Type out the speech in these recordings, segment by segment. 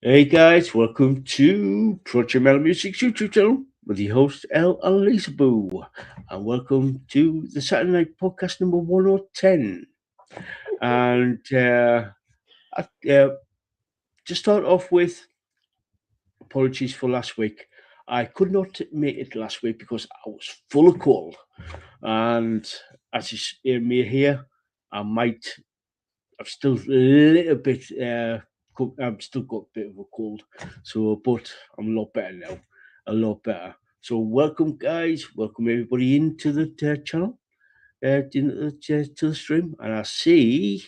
Hey guys, welcome to Project Metal Music's YouTube channel with your host El and Lisaboo, and welcome to the Saturday Night Podcast number 110. And to start off with, apologies for last week. I could not make it last week because I was full of cold, and as you may hear, I've still a little bit. I've still got a bit of a cold, but I'm a lot better now. A lot better. So welcome, guys. Welcome everybody into the channel, to the stream, and I see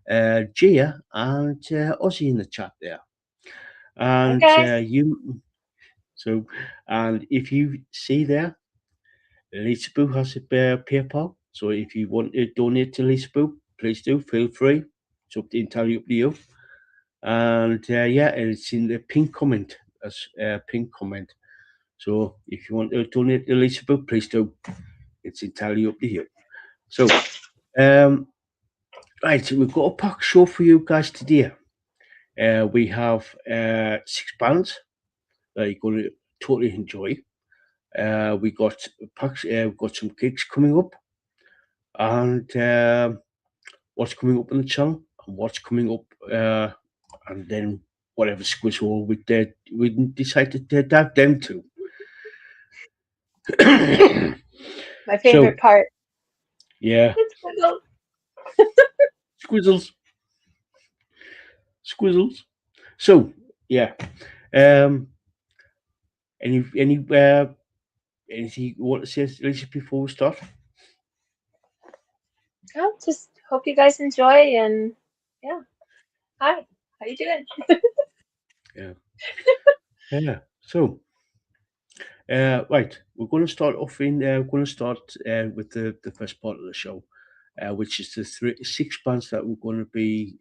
Gia and Ozzy in the chat there, Hey and guys. you. So, and if you see there, Lisaboo has a PayPal. So if you want to donate to Lisaboo, please do. Feel free. It's entirely up to you. And yeah, it's in the pink comment as pink comment. So if you want to donate to Lisaboo, please do. It's entirely up to you. So, right, so we've got a packed show for you guys today. We have 6 bands that you're going to totally enjoy. We got packs. We've got some gigs coming up, and what's coming up on the channel, and what's coming up, and then whatever squizzle we decided to dive down to. My So favorite part. yeah, It's Squiggle. squizzles, squizzles. So yeah, um, any anything you want to say, Lisa, before we start? Oh, just hope you guys enjoy and yeah. Hi. How you doing? Yeah, yeah. So right, we're going to start off in. We're going to start with the first part of the show, which is the 6 bands that we're going to be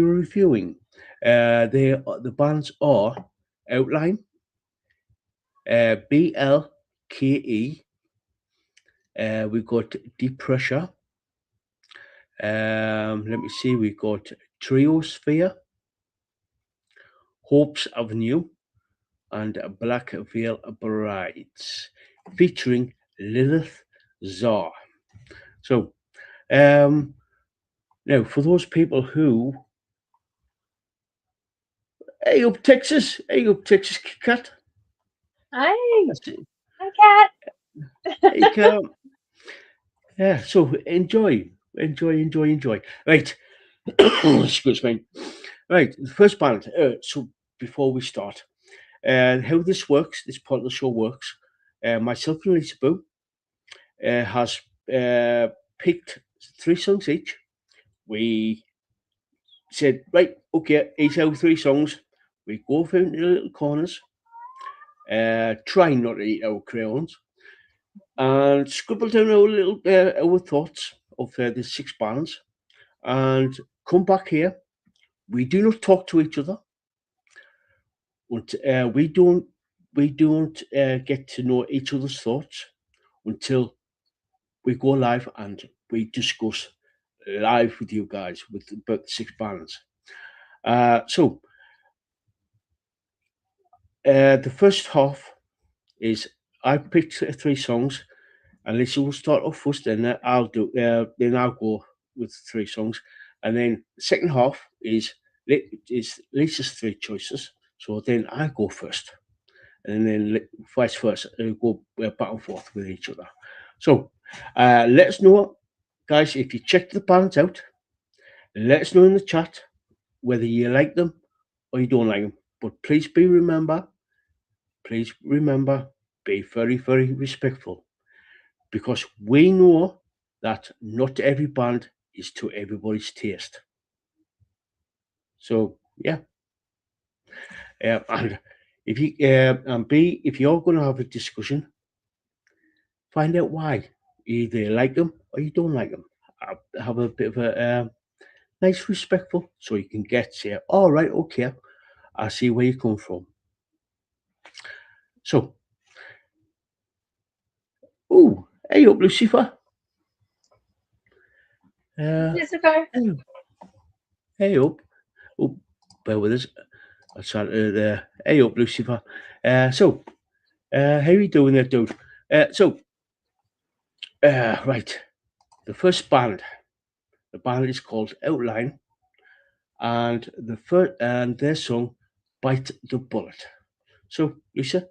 reviewing. The bands are Outline, BLKE. We've got Depressure. Let me see. We've got Triosphere, Hopes Avenue, and Black Veil Brides, featuring Lilith, Czar. So, um, now for those people who, hey up Texas cat, Hi. that's it. Hi, cat. Hey cat, yeah. So enjoy. Right, excuse me. Right, the first band. So before we start, how this works, this part of the show works. Myself and Lisaboo has picked 3 songs each. We said, right, okay, each out 3 songs. We go off into the little corners, try not to eat our crayons, and scribble down our thoughts of the 6 bands, and come back here. We do not talk to each other. We don't get to know each other's thoughts until we go live and we discuss live with you guys with about 6 bands. So the first half is I picked 3 songs, and Lisa will start off first, and then I'll go with 3 songs, and then the second half is Lisa's 3 choices. So then I go first, and then vice versa. We go back and forth with each other. So let us know, guys, if you checked the bands out. Let us know in the chat whether you like them or you don't like them. But please remember, be very, very respectful, because we know that not every band is to everybody's taste. So yeah, and if you and B, if you're going to have a discussion, find out why. Either you like them or you don't like them. Have a bit of a nice, respectful, so you can say, all right, okay, I see where you come from. So, oh, hey up, Lucifer. Uh, Lucifer. hey, Hey up. Oh, bear with us. I tried to hey up, Lucifer. How you doing there, dude? Right. The first band. The band is called Outline, and their song "Bite the Bullet." So, Lisa,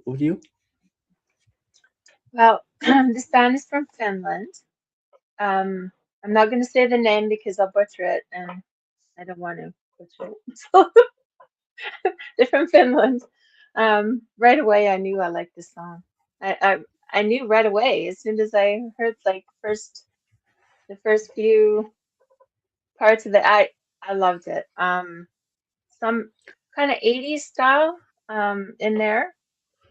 over to you. Well, this band is from Finland. Um, I'm not going to say the name because I'll butcher it, and I don't want to butcher it. So they're from Finland. Right away, I knew I liked the song. I knew right away as soon as I heard like the first few parts of it. I loved it. Some kind of 80s style in there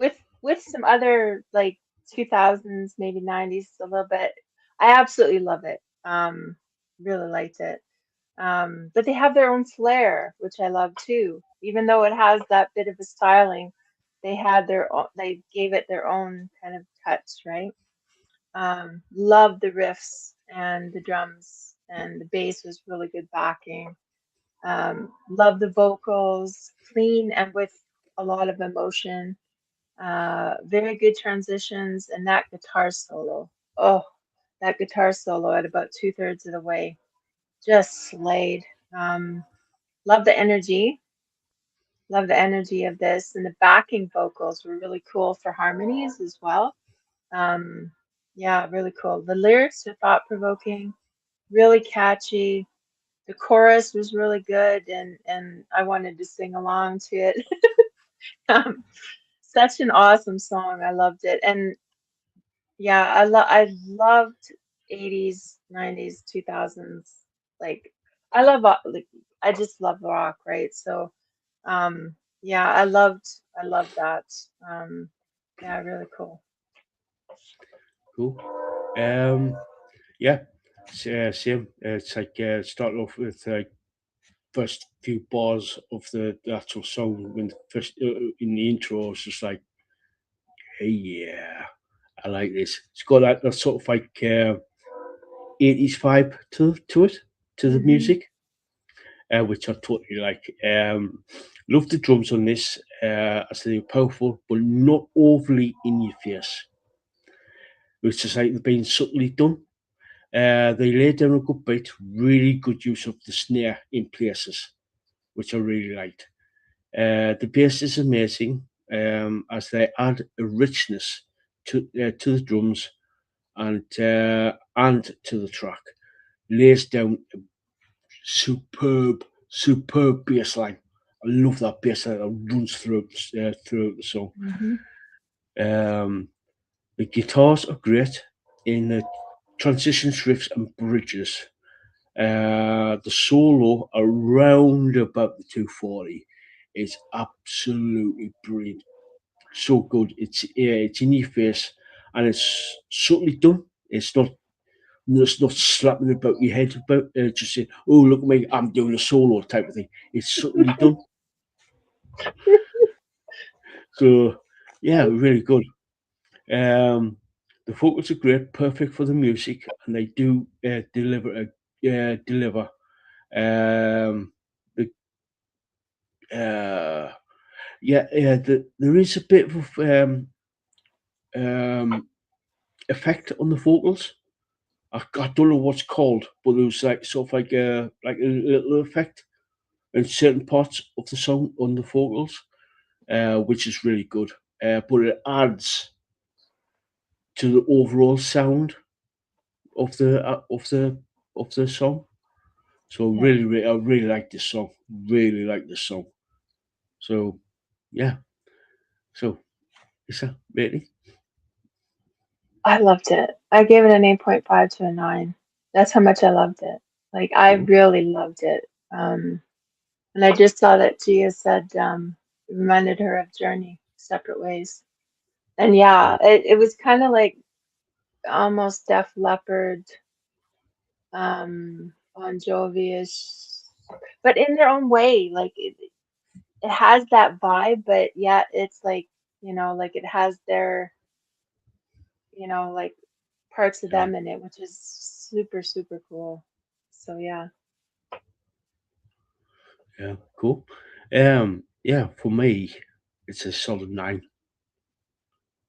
with some other like 2000s, maybe 90s a little bit. I absolutely love it. Really liked it. But they have their own flair, which I love too. Even though it has that bit of a styling, they gave it their own kind of touch, right? Love the riffs and the drums, and the bass was really good backing. Love the vocals, clean and with a lot of emotion. Very good transitions, and that guitar solo. Oh, that guitar solo at about two-thirds of the way just slayed. Um, love the energy. Love the energy of this, and the backing vocals were really cool for harmonies as well. Um, yeah, really cool. The lyrics are thought-provoking, really catchy. The chorus was really good, and I wanted to sing along to it. Um, such an awesome song. I loved it, and yeah, I loved 80s, 90s, 2000s. Like like I just love rock, right? So yeah, I loved that. Um yeah, really cool. Cool. Um, yeah, same. It's like starting off with first few bars of the actual song when first in the intro. It's just like, hey, yeah, I like this. It's got that sort of like 80s vibe to it, to the Hmm. music, which I totally like. Love the drums on this, as they're powerful, but not overly in your face. It's just like they've been subtly done. They laid down a good beat, really good use of the snare in places, which I really liked. The bass is amazing, as they add a richness to the drums and to the track. Lays down a superb bass line. I love that bass line that runs through the song. Hmm. Um, the guitars are great in the transitions, riffs, and bridges. The solo around about the 240 is absolutely brilliant. So good. It's in your face, and it's subtly done. It's not slapping about your head about just saying, "Oh, look at me, I'm doing a solo" type of thing. It's subtly done. So yeah, really good. Um, the vocals are great, perfect for the music, and they do deliver. Um, the there is a bit of um, effect on the vocals. I don't know what's called, but there was like sort of like a little effect in certain parts of the song on the vocals, which is really good. But it adds to the overall sound of the song. So Yeah. I really like this song. Really like this song. So yeah. So is that really I loved it. I gave it an 8.5 to a 9. That's how much I loved it. Like I cool? really loved it. And I just saw that Gia said it reminded her of Journey, Separate Ways. And yeah, it was kind of like almost Def Leppard, Bon Jovi-ish, but in their own way. Like it has that vibe, but yet it's like, like it has their, like parts of Yeah. them in it, which is super, super cool. So yeah. Yeah, cool. Yeah, for me, it's a solid 9.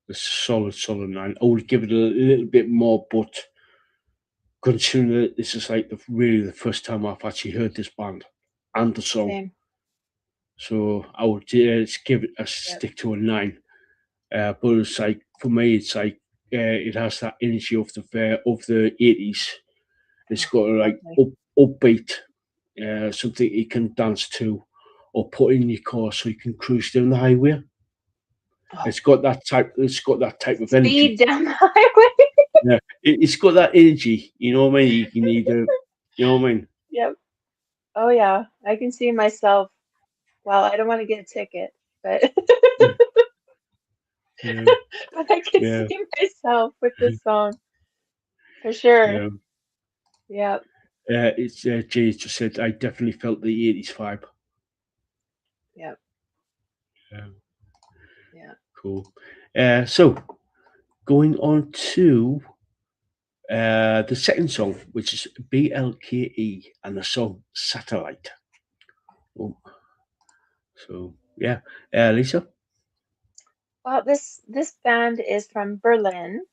A solid 9. I would give it a little bit more, but considering that this is like really the first time I've actually heard this band and the song, Same. so I would just give it a stick to a 9. But it's like for me, it's like it has that energy of the 80s. It's got like Lovely. upbeat, something you can dance to or put in your car so you can cruise down the highway. Oh, It's got that type. It's got that type of speed energy. down the highway. Yeah, it's got that energy. You know what I mean? You can either, you know what I mean? Yep. Oh yeah, I can see myself. Well, I don't want to get a ticket, but Yeah, but I can yeah, see myself with this song for sure. yeah. Yep. It's Jay just said I definitely felt the 80s vibe. Yep. Yeah, Yeah. cool. So going on to the second song, which is BLKE and the song Satellite. Oh, so yeah, Lisa. Well, this band is from Berlin.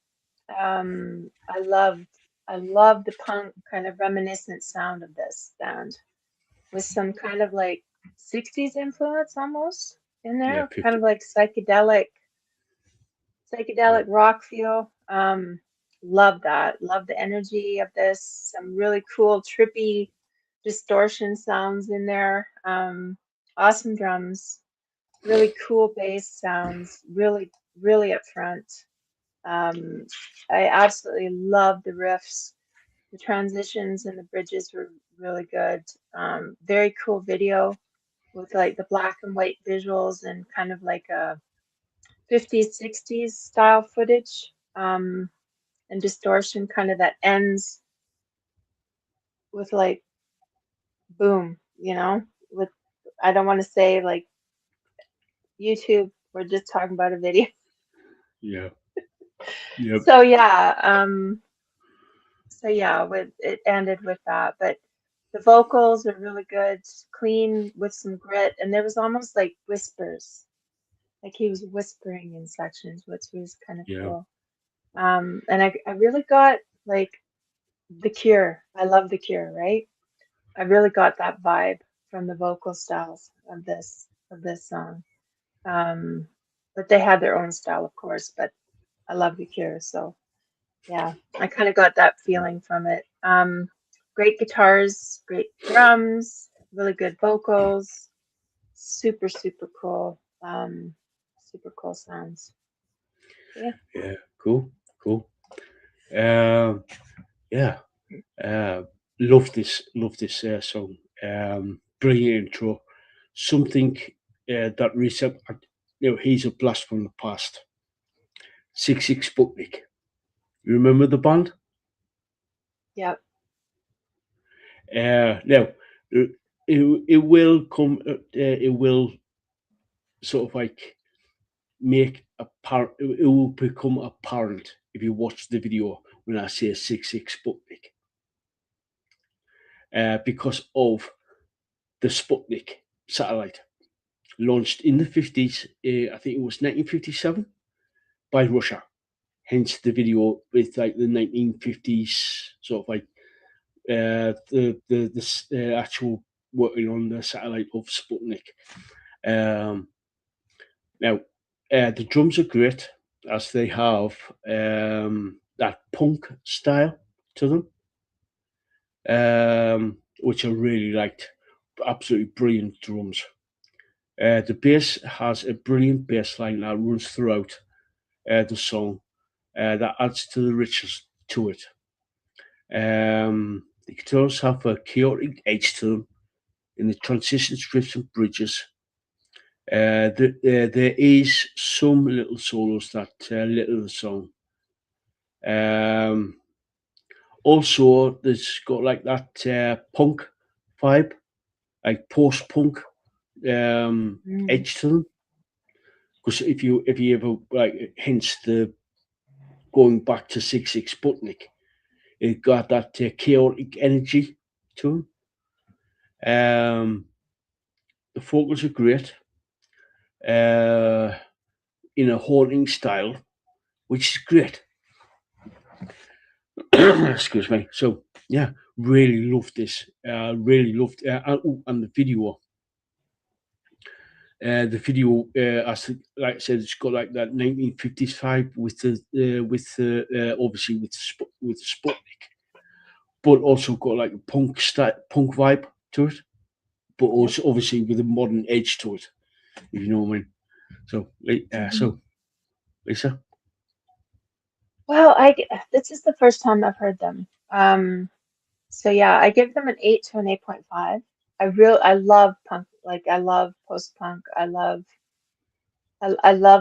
Um, I loved I love the punk kind of reminiscent sound of this band with some kind of like 60s influence almost in Yeah, there, kind 50. of like Yeah, psychedelic rock feel. Love that. Love the energy of this. Some really cool, trippy distortion sounds in there. Awesome drums. Really cool bass sounds. Really, really up front. Um, I absolutely love the riffs. The transitions and the bridges were really good. Very cool video with like the black and white visuals and kind of like a 50s, 60s style footage, and distortion kind of that ends with like boom, with I don't want to say like YouTube, we're just talking about a video. yeah, yeah, So yeah, with it ended with that, but the vocals are really good, clean with some grit, and there was almost like whispers, like he was whispering in sections, which was kind of yeah, cool. And I really got like The Cure. I love The Cure, right? I really got that vibe from the vocal styles of this song. Um, but they had their own style, of course, but I love The Cure, so yeah, I kind of got that feeling from it. Great guitars, great drums, really good vocals, super, super cool. Super cool sounds. Yeah. yeah. Cool, cool. Um, yeah. Uh, love this song. Brilliant intro. Something that recent, he's a blast from the past. 66 Sputnik. You remember the band? Yep. Now, it will come. It will sort of like make apparent. It will become apparent if you watch the video when I say 66 Sputnik, because of the Sputnik satellite launched in the 50s. I think it was 1957 by Russia. Hence the video with like the 1950s sort of like the actual working on the satellite of Sputnik. Um, Now, the drums are great as they have that punk style to them, which I really liked. Absolutely brilliant drums. The bass has a brilliant bass line that runs throughout the song that adds to the richness to it. The guitars have a chaotic edge to them in the transition strips and bridges. There is some little solos that little the song. Um, Also, there's got like that punk vibe, like post punk Mm. edge to them. Because if you ever like, hence the going back to 66 Sputnik, it got that chaotic energy to them. The vocals are great. In a haunting style, which is great. Excuse me. So yeah, really loved this. Really loved and the video. The video, like I said, it's got like that 1950s vibe with the obviously with the Sputnik, but also got like a punk vibe to it, but also obviously with a modern edge to it, if you know what I mean. So, so Lisa. Well, this is the first time I've heard them. So yeah, I give them an 8 to an 8.5. I love punk, like I love post-punk. I love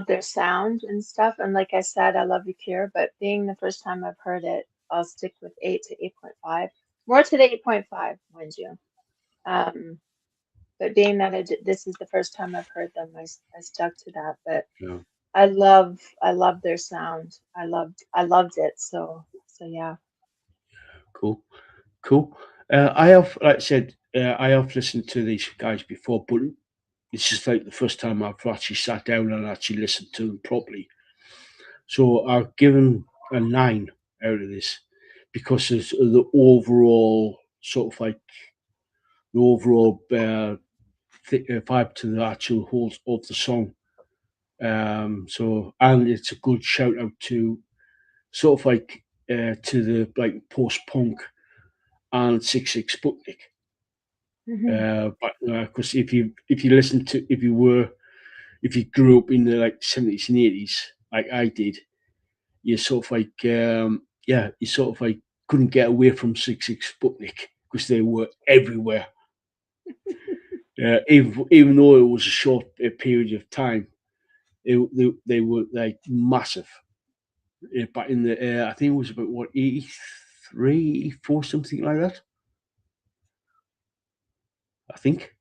their sound and stuff. And like I said, I love the Cure, but being the first time I've heard it, I'll stick with 8 to 8.5. More to the 8.5, mind you. But being that this is the first time I've heard them, I stuck to that. But Yeah. I love their sound. I loved it. So yeah. Cool. I have, like I said, I have listened to these guys before, but this is like the first time I've actually sat down and actually listened to them properly. So I've given a 9 out of this because of the overall sort of like the overall vibe to the actual whole of the song. So and it's a good shout out to sort of like to the like post punk and 66 Sputnik. But because if you listen to if you grew up in the like 70s and 80s like I did, you sort of like you sort of like couldn't get away from 66 Sputnik because they were everywhere. Even though it was a short period of time, they were like massive. But in the I think it was about what 83, 84, something like that. I think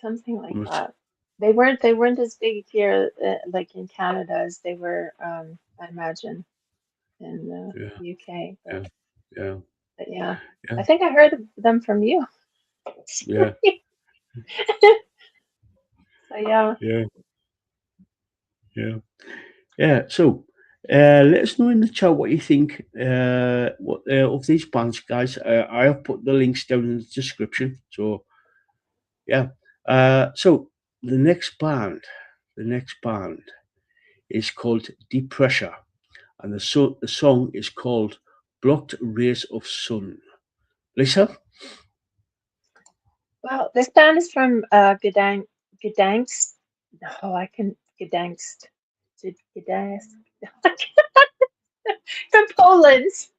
Something like that. They weren't as big here, like in Canada, as they were, I imagine, in the yeah, UK. yeah, yeah, But yeah, yeah, I think I heard them from you. yeah, So yeah. yeah, yeah, yeah. So let us know in the chat what you think what of these bands, guys. I have put the links down in the description. So yeah. So the next band is called Depressure, and the song is called Blocked Rays of Sun. Lisa? Well, this band is from Gdansk. Oh, I can Gdansk. Gdansk. From Poland. See,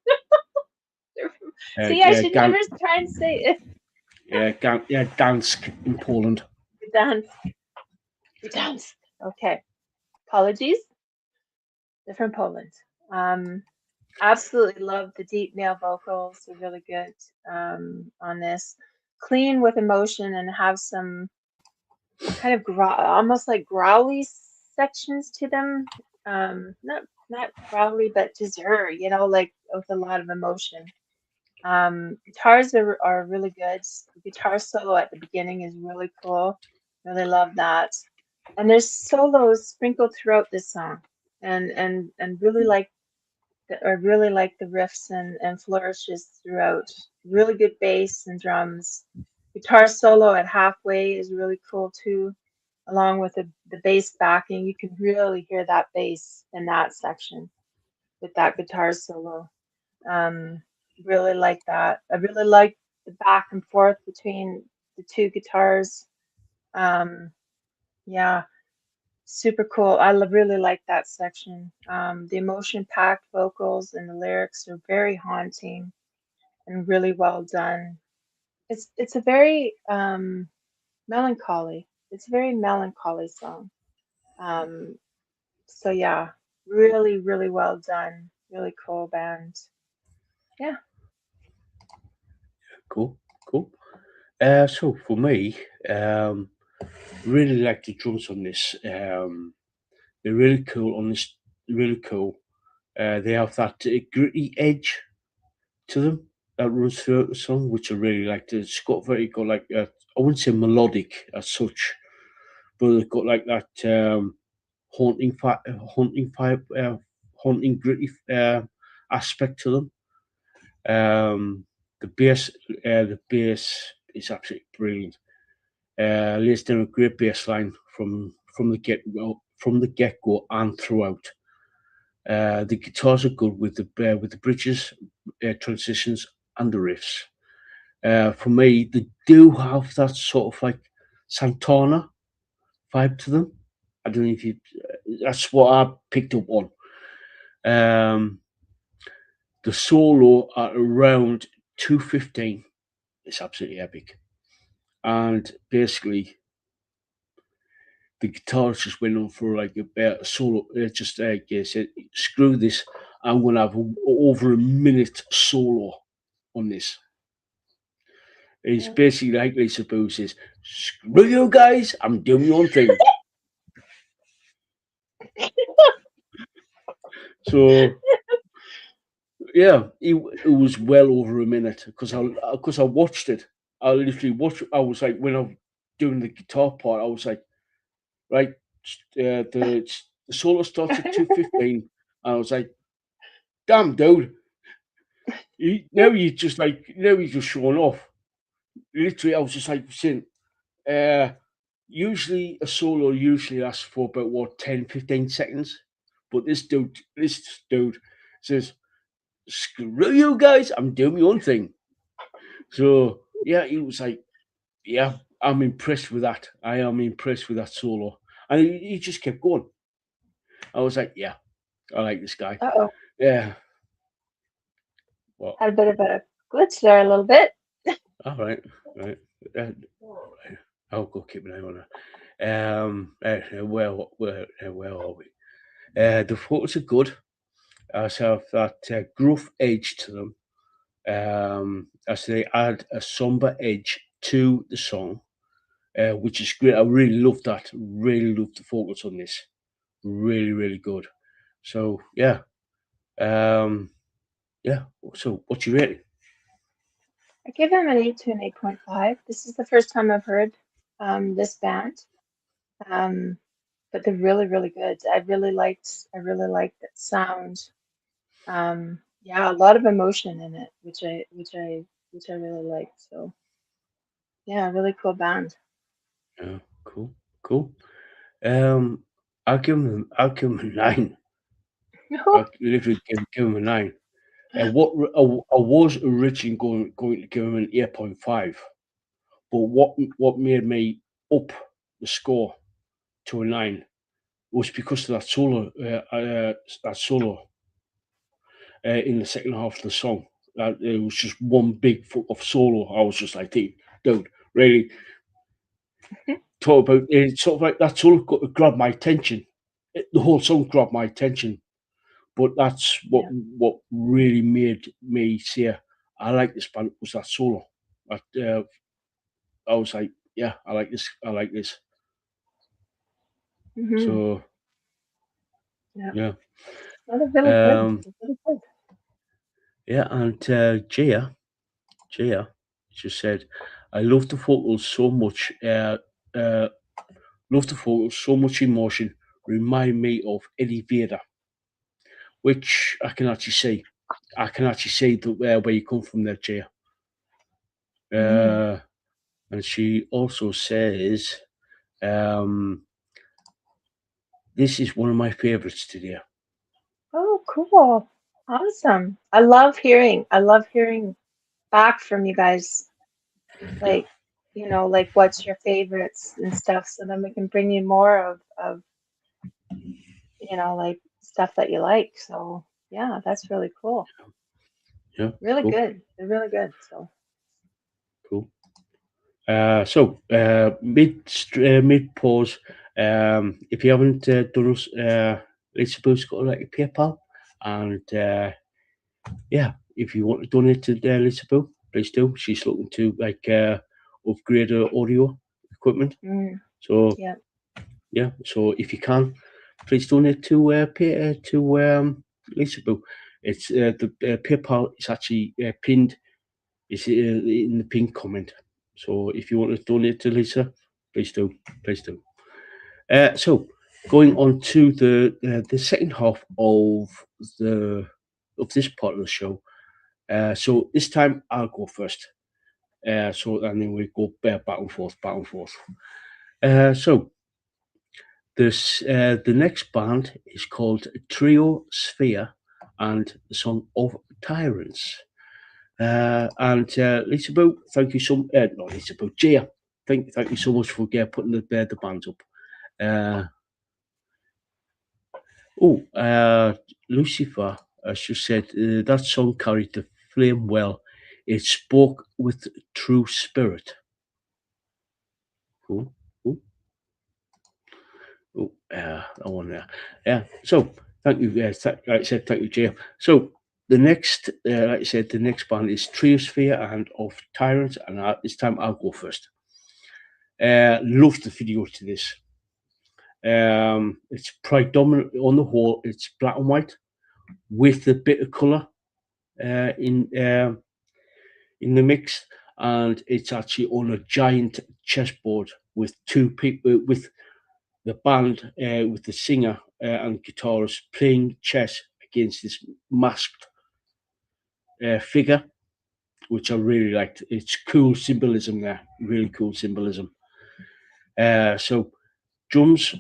I Yeah, should never try and say it. Dansk in Poland. Gdansk. Gdansk. Okay. Apologies. They're from Poland. Absolutely love the deep male vocals. They're really good on this. Clean with emotion and have some kind of almost like growly sections to them. Not growly, but just like with a lot of emotion. Guitars are really good. The guitar solo at the beginning is really cool. Really love that. And there's solos sprinkled throughout this song, and really like I really like the riffs and flourishes throughout. Really good bass and drums. Guitar solo at halfway is really cool too, along with the bass backing. You can really hear that bass in that section with that guitar solo. Um, really like that. I really like the back and forth between the two guitars. Um, yeah, super cool. Really like that section. The emotion-packed vocals and the lyrics are very haunting and really well done. It's a very melancholy. It's a very melancholy song. Um, so yeah, really, really well done. Really cool band. Yeah. Cool. So for me, really like the drums on this. They're really cool on this. Really cool. They have that gritty edge to them. that runs throughout the song, which I really liked. It's got like I wouldn't say melodic as such, but it's got like that haunting, haunting, gritty aspect to them. The bass is absolutely brilliant. Lays down a great bass line from the get go and throughout. The guitars are good with the bridges, transitions, and the riffs. For me, they do have that sort of like Santana vibe to them. I don't know if you. That's what I picked up on. The solo at around 2:15 is absolutely epic, and basically the guitarist just went on for like a solo. Just like said, screw this. I'm gonna have over a minute solo on this. It's basically like Lisaboos says, "Screw you guys, I'm doing my own thing." So yeah, it was well over a minute because I watched it. I literally watched. I was like, when I'm doing the guitar part, I was like, right, the solo starts at 2:15, and I was like, damn, dude, now you just showing off. Literally, I was just like saying, usually a solo usually lasts for about what 10-15 seconds, but this dude says, "Screw you guys, I'm doing my own thing." So yeah, he was like, "Yeah, I'm impressed with that. I am impressed with that solo," and he just kept going. I was like, "Yeah, I like this guy." Uh-oh. Yeah. Well, Had a bit of a glitch there a little bit. all right, right. Uh, I'll go keep an eye on it. Where are we? The photos are good. As have that gruff edge to them. As they add a somber edge to the song, which is great. I really love that. Really love the focus on this. Really, really good. So yeah, yeah. So what's your rating? I give them an 8 to an 8.5. This is the first time I've heard this band. But they're really, really good. I really liked that sound. Yeah, a lot of emotion in it, which I really liked. So yeah, really cool band. Yeah, cool. Um, I'll give them a 9. I literally give them a 9. I was originally going to give him an 8.5, but what made me up the score to a 9 was because of that solo in the second half of the song. It was just one big foot of solo. I was just like, dude, really talk about it's sort of like that solo grabbed my attention. The whole song grabbed my attention, but that's what really made me say I like this band was that solo. I was like, yeah, I like this. I like this. Mm-hmm. So Yeah. yeah, Oh, they're really good. They're really good. yeah, and Gia just said, I love the vocals so much. Love the vocals so much emotion. Remind me of Eddie Vedder, which I can actually see. I can actually see where you come from there, Gia. Mm. And she also says, this is one of my favorites today. Oh, cool. Awesome. I love hearing back from you guys. Like, like what's your favorites and stuff, so then we can bring you more of like stuff that you like. So yeah, that's really cool. Yeah, Really cool, good. They're really good. So cool. Mid pause. If you haven't done us, Lisaboos got like a PayPal, and yeah, if you want to donate to Lisaboo, please do. She's looking to upgrade her audio equipment. So yeah. yeah, so if you can, please donate to Lisaboo. It's the PayPal is actually pinned is in the pinned comment. So if you want to donate to Lisa, please do. Please do. So going on to the second half of this part of the show. So this time I'll go first. So and then we go back and forth, back and forth. So the next band is called Triosphere, and the song of Tyrants. And Lisaboo, thank you so much. Not Lisaboo, Gia, thank you so much for putting the bands up. Lucifer, as you said, that song carried the flame well. It spoke with true spirit. That one there. Yeah. So thank you. Like I said, thank you, Jay. So the next, like I said, the next band is Triosphere and of Tyrants, and this time I'll go first. Love the video to this. It's predominantly, on the whole, it's black and white with a bit of color in the mix, and it's actually on a giant chessboard with two people with the band with the singer and guitarist playing chess against this masked figure, which I really liked. It's cool symbolism there, really cool symbolism. So drums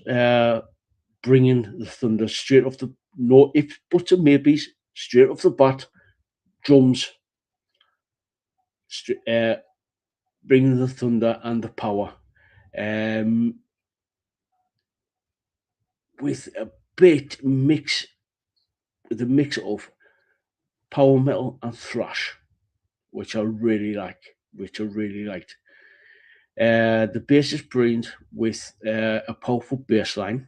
bringing the thunder straight off the no if buts and maybes straight off the bat. Drums bringing the thunder and the power. With a bit mix, with a mix of power metal and thrash, which I really liked. The bass is brilliant with a powerful bass line,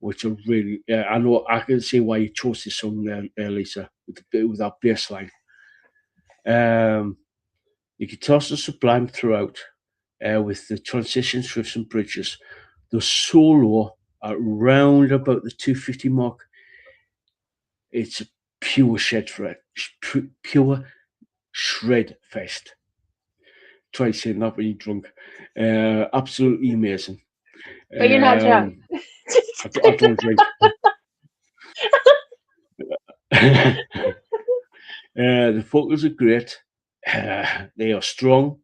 which I really, I know I can see why you chose this song there, Lisa, with that bass line. The guitars are sublime throughout, with the transitions, riffs, and bridges. The solo around about the 250 mark. It's a pure pure shred fest. Try saying that when you're drunk. Absolutely amazing. But you're not drunk. I don't drink. The vocals are great. They are strong,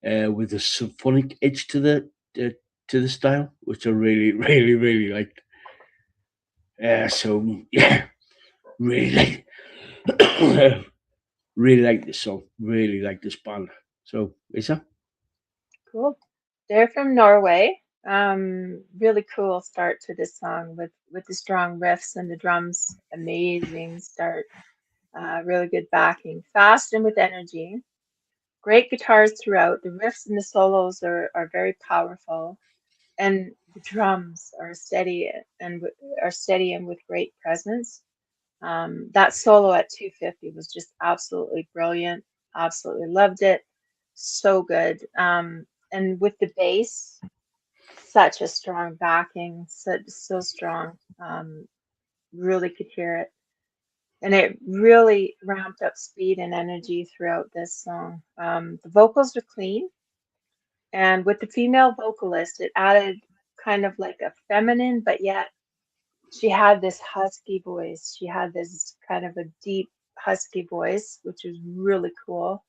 with a symphonic edge to the style, which I really, really, really liked. So yeah, really, really like this song. Really like this band. So Lisa, Cool. They're from Norway. Really cool start to this song with the strong riffs and the drums. Amazing start. Really good backing. Fast and with energy. Great guitars throughout. The riffs and the solos are very powerful, and the drums are steady and with great presence. That solo at 250 was just absolutely brilliant. Absolutely loved it. So good. And with the bass, such a strong backing, so strong. Really could hear it. And it really ramped up speed and energy throughout this song. The vocals are clean, and with the female vocalist, it added kind of like a feminine, but yet she had this husky voice. She had this kind of a deep husky voice, which was really cool.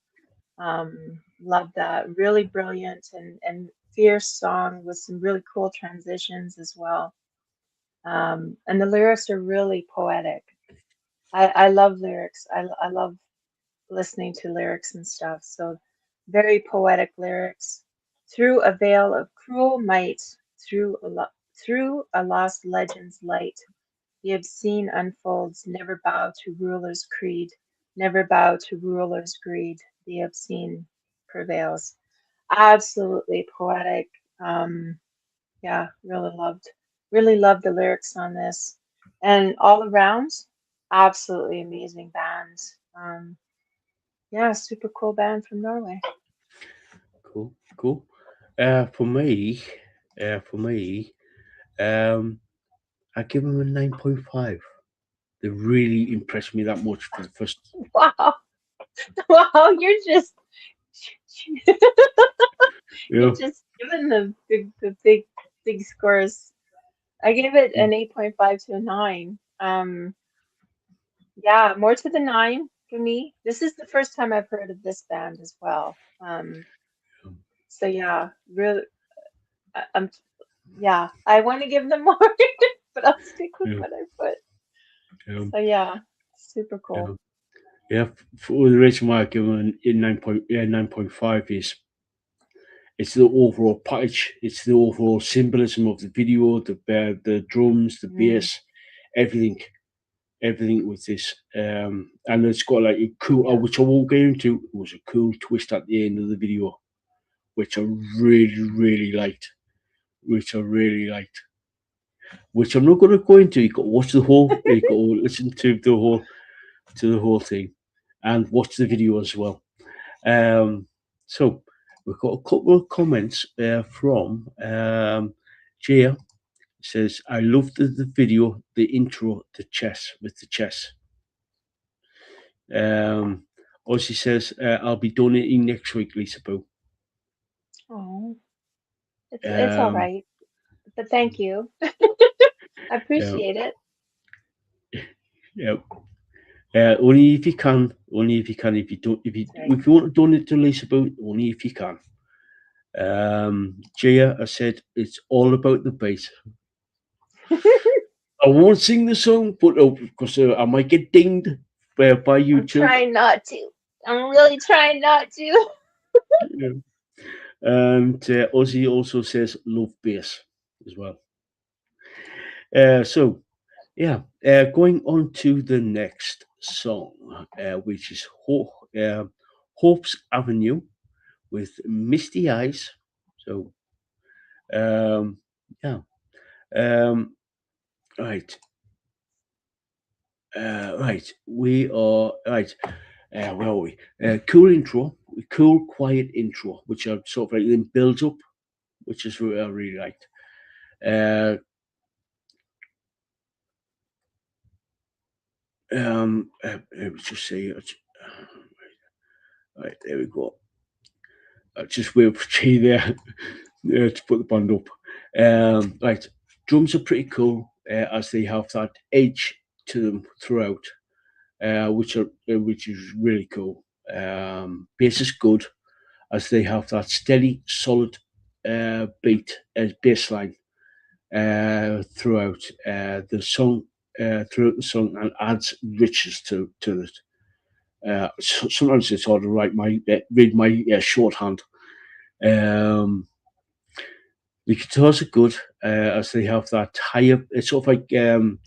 Loved that. Really brilliant and fierce song with some really cool transitions as well. And the lyrics are really poetic. I love lyrics. I love listening to lyrics and stuff. So very poetic lyrics. Through a veil of cruel might, through a lost legend's light, the obscene unfolds. Never bow to ruler's creed. Never bow to ruler's greed. The obscene prevails. Absolutely poetic. Yeah, really loved the lyrics on this, and all around, absolutely amazing band. Yeah, super cool band from Norway. cool. For me, I give them a 9.5. They really impressed me that much for the first. Wow, wow, you're just Yeah. You're just giving the big scores. I gave it an 8.5 to a 9. Yeah, more to the 9 for me. This is the first time I've heard of this band as well. So yeah, really, I'm yeah, I want to give them more, but I'll stick with Yeah. what I put. Yeah. So yeah, super Yeah. cool. Yeah. For the reason why I give them a 9.5 is it's the overall package. It's the overall symbolism of the video, the drums, the Mm, bass, everything, everything with this. And it's got like a cool, yeah. which I won't get into. It was a cool twist at the end of the video, which I really, really liked. Which I really liked. Which I'm not going to go into. You got to watch the whole. You got to listen to the whole thing, and watch the video as well. So we've got a couple of comments from Jia. Says, I loved the video, the intro, the chess with the chess. Ozzy says, I'll be donating next week, Lisaboo. Oh, it's all Um, right. But thank you. I yeah, appreciate it. yeah. Only if you can. Only if you can. If you don't, That's right. if you want to donate to Lisaboo, only if you can. Jia, I said it's all about the bass. I won't sing the song, but because I might get dinged by I'm YouTube. trying not to. I'm really trying not to. Yeah. And Ozzy also says love bass as well. So yeah, going on to the next song, which is Hope's Avenue with Misty Eyes. So um, yeah, um, right, right. We are right. Where are we? Cool intro, cool quiet intro, which I sort of like then builds up, which is what I really liked. Uh, let me just say, right, there we go. Just wait for G there to put the band up. Right, drums are pretty cool as they have that edge to them throughout, which is really cool. Bass is good as they have that steady, solid beat as bass line throughout the song. Throughout the song and adds richness to it. Sometimes it's hard to read my shorthand. Um, the guitars are good as they have that higher. It's sort of like if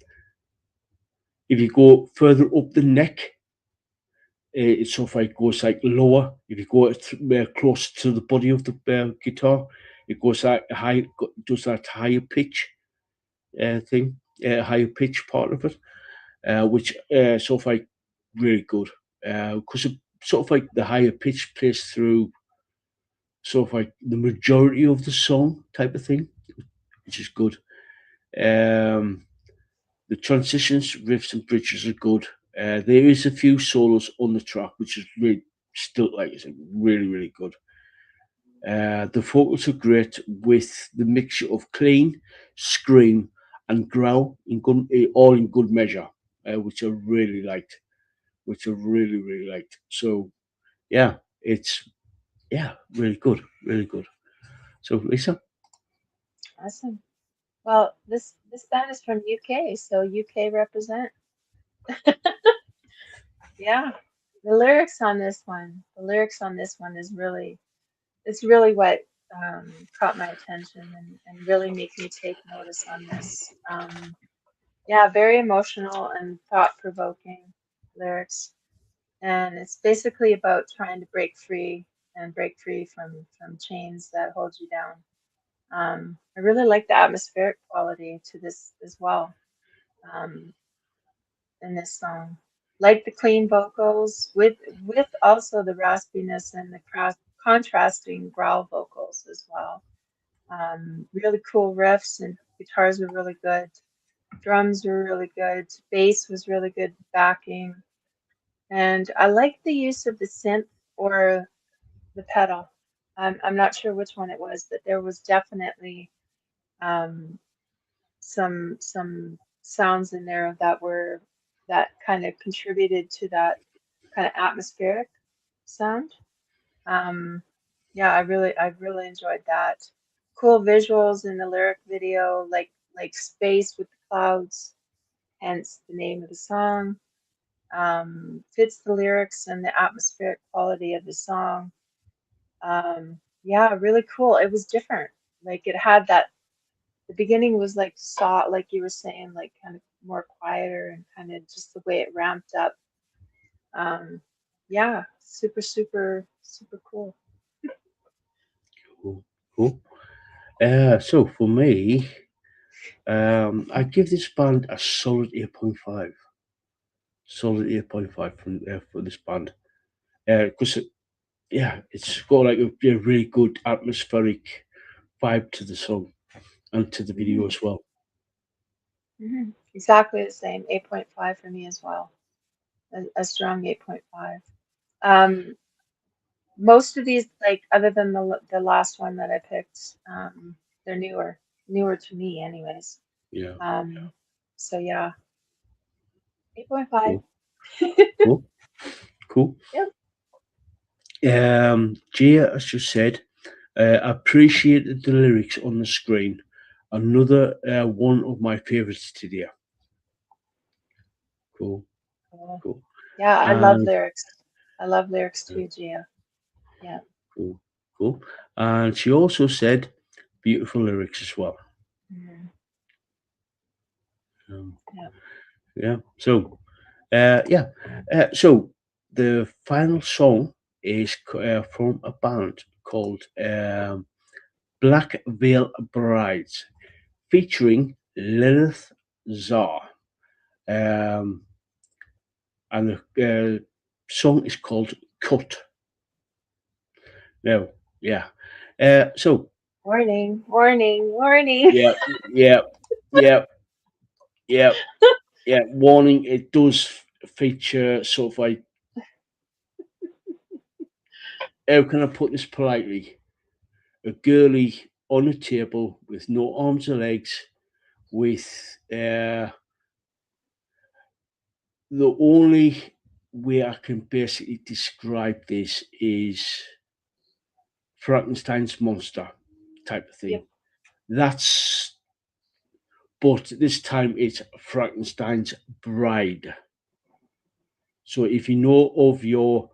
you go further up the neck, it sort of like goes like lower. If you go close to the body of the guitar, it goes that high, does that higher pitch thing, higher pitch part of it, which sort of like really good because sort of like the higher pitch plays through sort of like the majority of the song type of thing, which is good. Um, the transitions, riffs, and bridges are good. There is a few solos on the track, which is really still like I said, really really good. The vocals are great with the mixture of clean, scream, and growl all in good measure, which I really liked. Which I really really liked. So yeah, it's really good, really good. So Lisa, Awesome. Well, this band is from UK, so UK represent. Yeah. The lyrics on this one is really, it's really what caught my attention and really make me take notice on this. Yeah, very emotional and thought-provoking lyrics, and it's basically about trying to break free from chains that hold you down. I really like the atmospheric quality to this as well. Um, in this song. Like the clean vocals with also the raspiness and the contrasting growl vocals as well. Really cool riffs and guitars were really good. Drums were really good. Bass was really good backing. And I like the use of the synth or pedal. I'm not sure which one it was, but there was definitely some sounds in there that kind of contributed to that kind of atmospheric sound. Yeah, I really enjoyed that. Cool visuals in the lyric video, like space with the clouds, hence the name of the song. Fits the lyrics and the atmospheric quality of the song. Yeah, really cool. It was different. Like it had that. The beginning was like soft, like you were saying, like kind of more quieter and kind of just the way it ramped up. Yeah, super cool. Cool. So for me, I give this band a solid 8.5. Solid 8.5 for this band. Because it's got like a really good atmospheric vibe to the song and to the video as well. Exactly the same. 8.5 for me as well. A strong 8.5. Most of these, like other than the last one that I picked, they're newer to me, anyways. Yeah. So yeah, 8.5. Cool. Yep. Gia, as you said, appreciated the lyrics on the screen. Another one of my favorites today. Cool. Yeah, I love lyrics. I love lyrics too, Gia. Yeah. Cool. And she also said beautiful lyrics as well. Yeah. So, so the final song is from a band called Black Veil Brides, featuring Lilith, Czar. And the song is called Cut. Now, so Warning. warning, it does feature sort of like, how can I put this politely? A girly on a table with no arms or legs, with the only way I can basically describe this is Frankenstein's monster type of thing. Yep. But this time it's Frankenstein's bride. So if you know of your,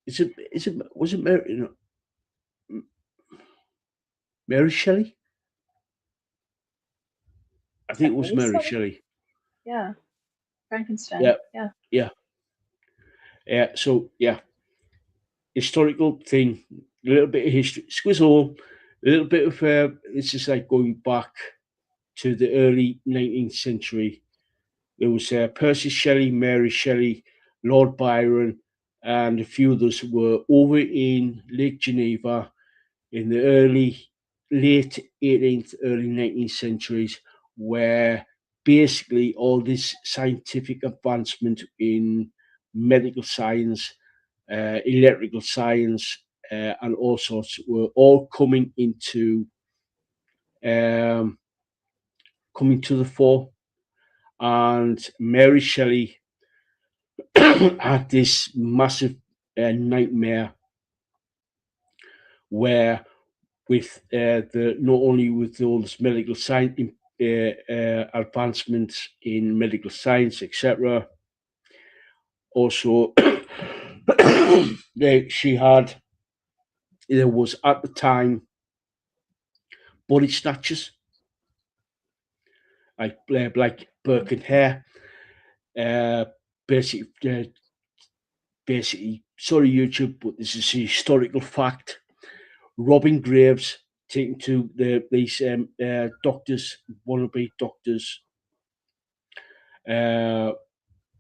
was it Mary Shelley? I think it was Mary Shelley. Yeah. Frankenstein. Yeah. So historical thing, a little bit of history, squizzle, a little bit of it's just like going back to the early 19th century. There was Percy Shelley, Mary Shelley, Lord Byron, and a few others were over in Lake Geneva in the late 18th, early 19th centuries, where basically all this scientific advancement in medical science, electrical science, and all sorts were all coming to the fore. And Mary Shelley had this massive nightmare where, with not only with all this medical science advancements in medical science, etc. Also, there was at the time body snatchers like Burke and Hare. Basically, sorry YouTube, but this is a historical fact. Robbing graves, taken to these doctors, wannabe doctors,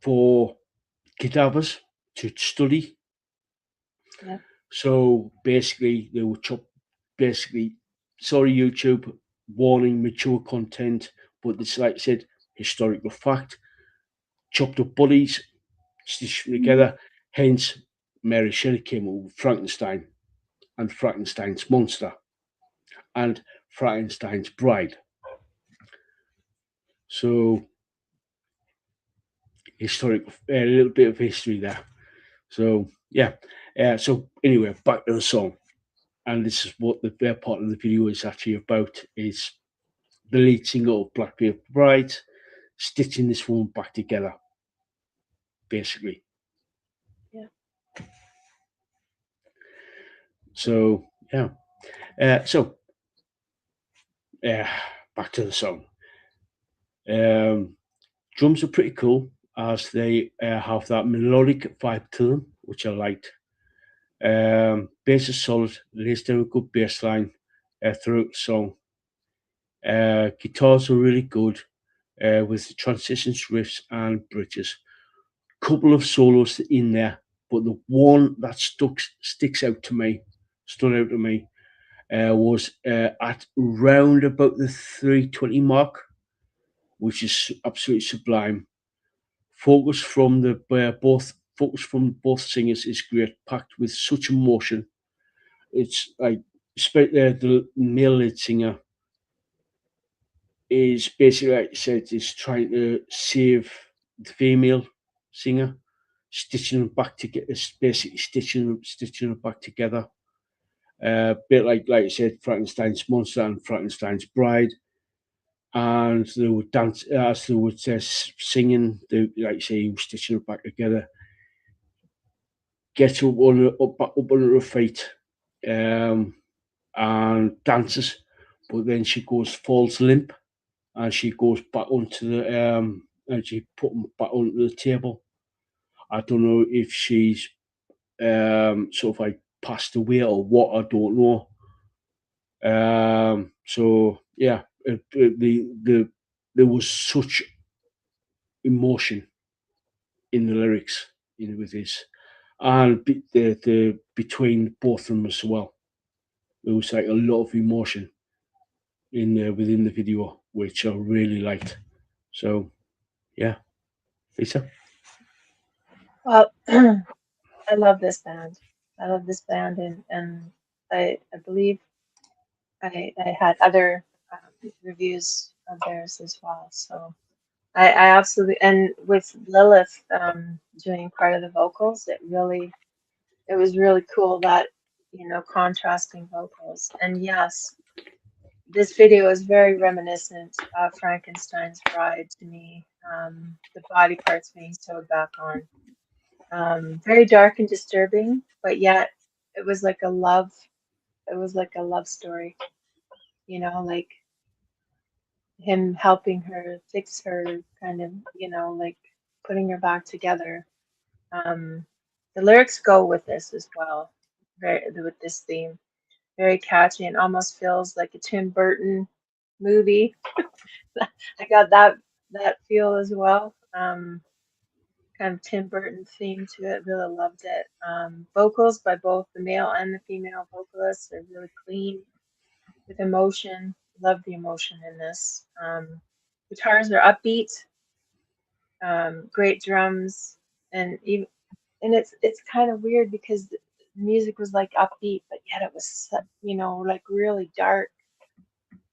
for cadavers to study. Yeah. So basically, they would chop. Sorry YouTube, warning, mature content, but it's like I said, historical fact. Chopped up bodies, stitched them together, Hence, Mary Shelley came up with Frankenstein and Frankenstein's monster and Frankenstein's bride. So, a little bit of history there. So, yeah. So, anyway, back to the song. And this is what the part of the video is actually about, is the lead singer of Black Veil Bride stitching this woman back together, basically. Yeah. So, yeah. Back to the song. Drums are pretty cool, as they have that melodic vibe to them, which I liked. Bass is solid, lays down a good bass line throughout the song. Guitars are really good with the transitions, riffs, and bridges. Couple of solos in there, but the one that sticks out to me, stood out to me, was at round about the 3:20 mark, which is absolutely sublime. Focus from both singers is great, packed with such emotion. It's like the male lead singer is basically, like I said, is trying to save the female singer, stitching them back together. Basically stitching them back together. Bit like I said, Frankenstein's monster and Frankenstein's bride, and they would dance as they would singing. They, like I say, stitching them back together. Gets up on her feet, and dances, but then she falls limp, and she goes back onto the and she put them back onto the table. I don't know if she's sort of like passed away or what. I don't know. So yeah, there was such emotion in the lyrics with this, and the between both of them as well. There was like a lot of emotion in within the video, which I really liked. So yeah, Lisa. Well, I love this band. I love this band, and I believe I had other reviews of theirs as well. So I absolutely, and with Lilith doing part of the vocals, it was really cool that, contrasting vocals. And yes, this video is very reminiscent of Frankenstein's Bride to me. The body parts being sewed back on. Very dark and disturbing, but yet it was like a love. It was like a love story, like him helping her fix her, kind of, like putting her back together. Um, the lyrics go with this as well, with this theme. Very catchy and almost feels like a Tim Burton movie. I got that feel as well. Kind of Tim Burton theme to it. Really loved it. Vocals by both the male and the female vocalists are really clean with emotion. Love the emotion in this. Guitars are upbeat. Great drums, and even and it's kind of weird because the music was like upbeat, but yet it was like really dark.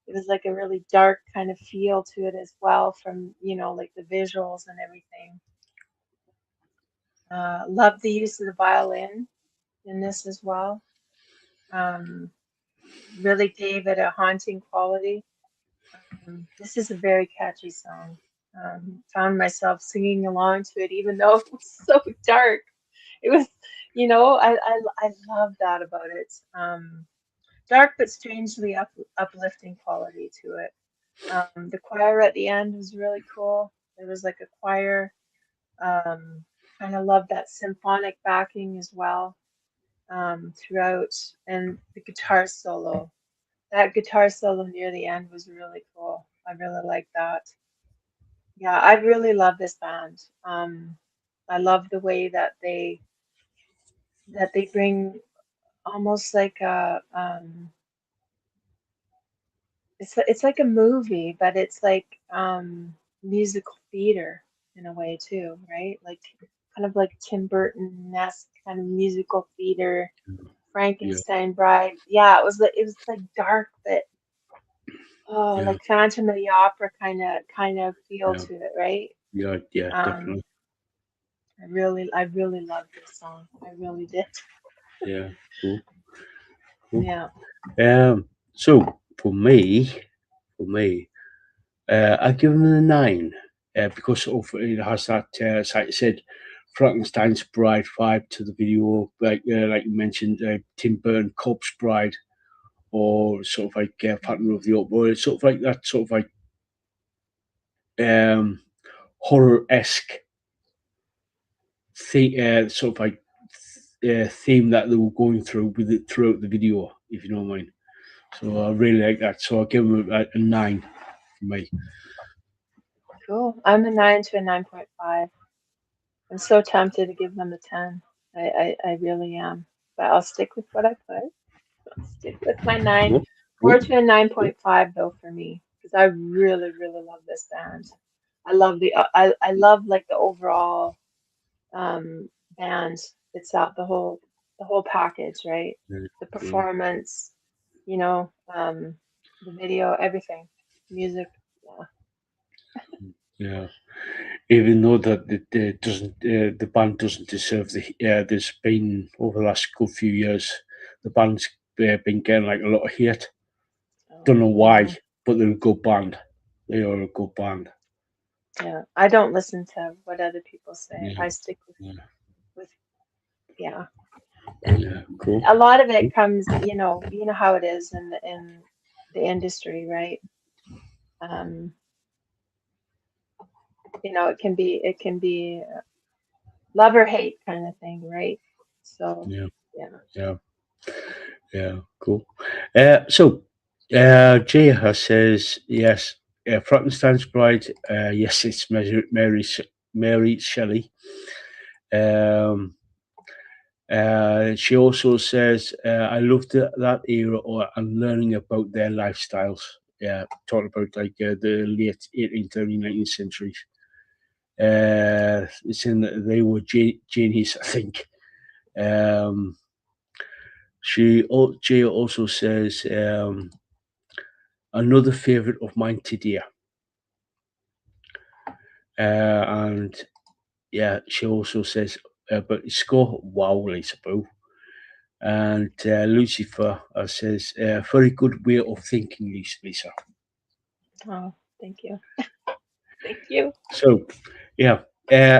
It was like a really dark kind of feel to it as well, from like the visuals and everything. Love the use of the violin in this as well. Really gave it a haunting quality. This is a very catchy song. Found myself singing along to it, even though it was so dark. It was, I love that about it. Dark but strangely uplifting quality to it. The choir at the end was really cool. There was like a choir. Kind of loved that symphonic backing as well throughout, and the guitar solo. That guitar solo near the end was really cool. I really like that. Yeah, I really love this band. I love the way that they bring almost like a it's like a movie, but it's like musical theater in a way too, right? Like kind of like Tim Burton-esque kind of musical theater, Yeah. Frankenstein Bride. Yeah, it was like dark, but Yeah. like Phantom of the Opera kind of feel Yeah. to it, right? Yeah. Yeah. Um, Definitely. I really loved this song. I really did. Yeah. Cool. Cool. Yeah. So for me, I give him a 9 because of it has that, like I said, Frankenstein's Bride vibe to the video, like you mentioned, Tim Burton Corpse Bride, or sort of like Phantom of the Opera. It's sort of like that, sort of like horror esque sort of like theme that they were going through with it throughout the video, if you know what I mean. So I really like that. So I'll give him a 9 for me. Cool. I'm a 9 to a 9.5. I'm so tempted to give them a 10. I really am. But I'll stick with what I put. I'll stick with my 9. Cool. 4 Cool. to a 9.5 though for me. Because I really, really love this band. I love I love like the overall um band itself, the whole package, right? Yeah. The Yeah. performance, you know, the video, everything. Music. Yeah. Yeah. Even though that it doesn't, the band doesn't deserve the. There's been over the last good few years, the band's been getting like a lot of hate. Don't know why, Mhm. but they're a good band. They are a good band. Yeah, I don't listen to what other people say. Yeah. I stick Yeah. with yeah. Yeah. Cool. A lot of Cool. it comes, you know how it is in the industry, right? Um, it can be love or hate kind of thing, right? So, Yeah. yeah. Yeah. Yeah. Cool. So, Jaya says yes. Frankenstein's Bride. Yes, it's Mary Shelley. Um, she also says, I loved that era and learning about their lifestyles. Yeah, talking about like the late 18th, early 19th centuries. It's in they were genies, I think. Um, Gia also says, another favorite of mine today. And yeah, she also says, but score, wow, Lisaboo. And Lucifer says, very good way of thinking, Lisa. Oh, thank you. Thank you. So, yeah,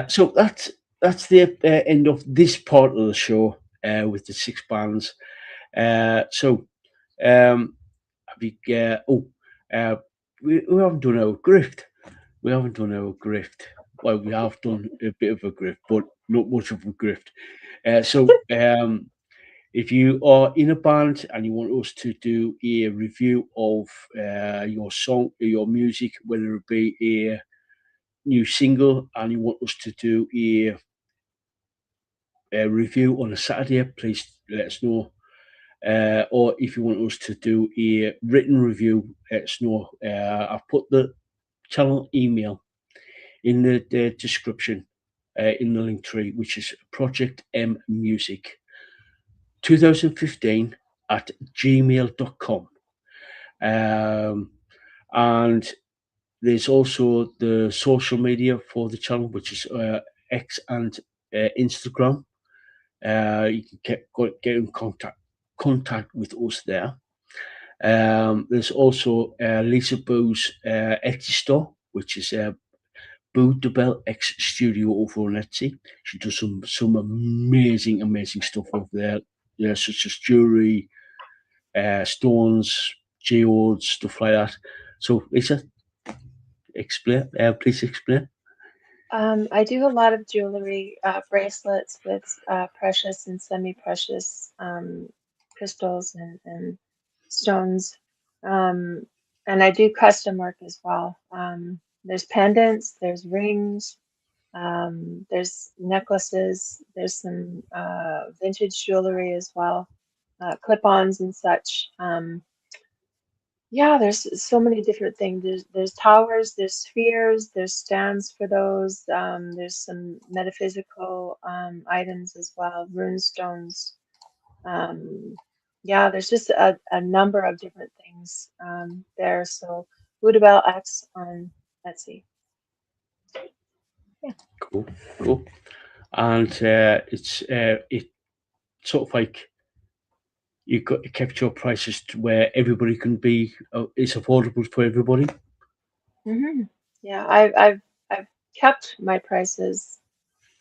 so that's the end of this part of the show with the 6 bands. So, we uh, we haven't done our grift. We haven't done our grift. Well, we have done a bit of a grift, but not much of a grift. So, if you are in a band and you want us to do a review of your song, your music, whether it be a new single, and you want us to do a review on a Saturday, please let us know. Or if you want us to do a written review, let us know. I've put the channel email in the description in the link tree, which is Project M Music 2015 at gmail.com. And there's also the social media for the channel, which is X and Instagram. You can get in contact with us there. There's also Lisaboos Etsy store, which is Boo Debel X Studio over on Etsy. She does some amazing stuff over there, yeah, such as jewelry, stones, geodes, stuff like that. So, Lisa, explain. Please explain. I do a lot of jewelry, bracelets with precious and semi-precious crystals and stones. Um, and I do custom work as well. There's pendants, there's rings, there's necklaces, there's some vintage jewelry as well, clip-ons and such. Yeah, there's so many different things. There's towers, there's spheres, there's stands for those. There's some metaphysical items as well, rune stones. Um, yeah, there's just a number of different things there. So Woodabell X on Etsy. Yeah. Cool, cool. And it's sort of like you kept your prices to where everybody can be. It's affordable for everybody. hmm Yeah, I've kept my prices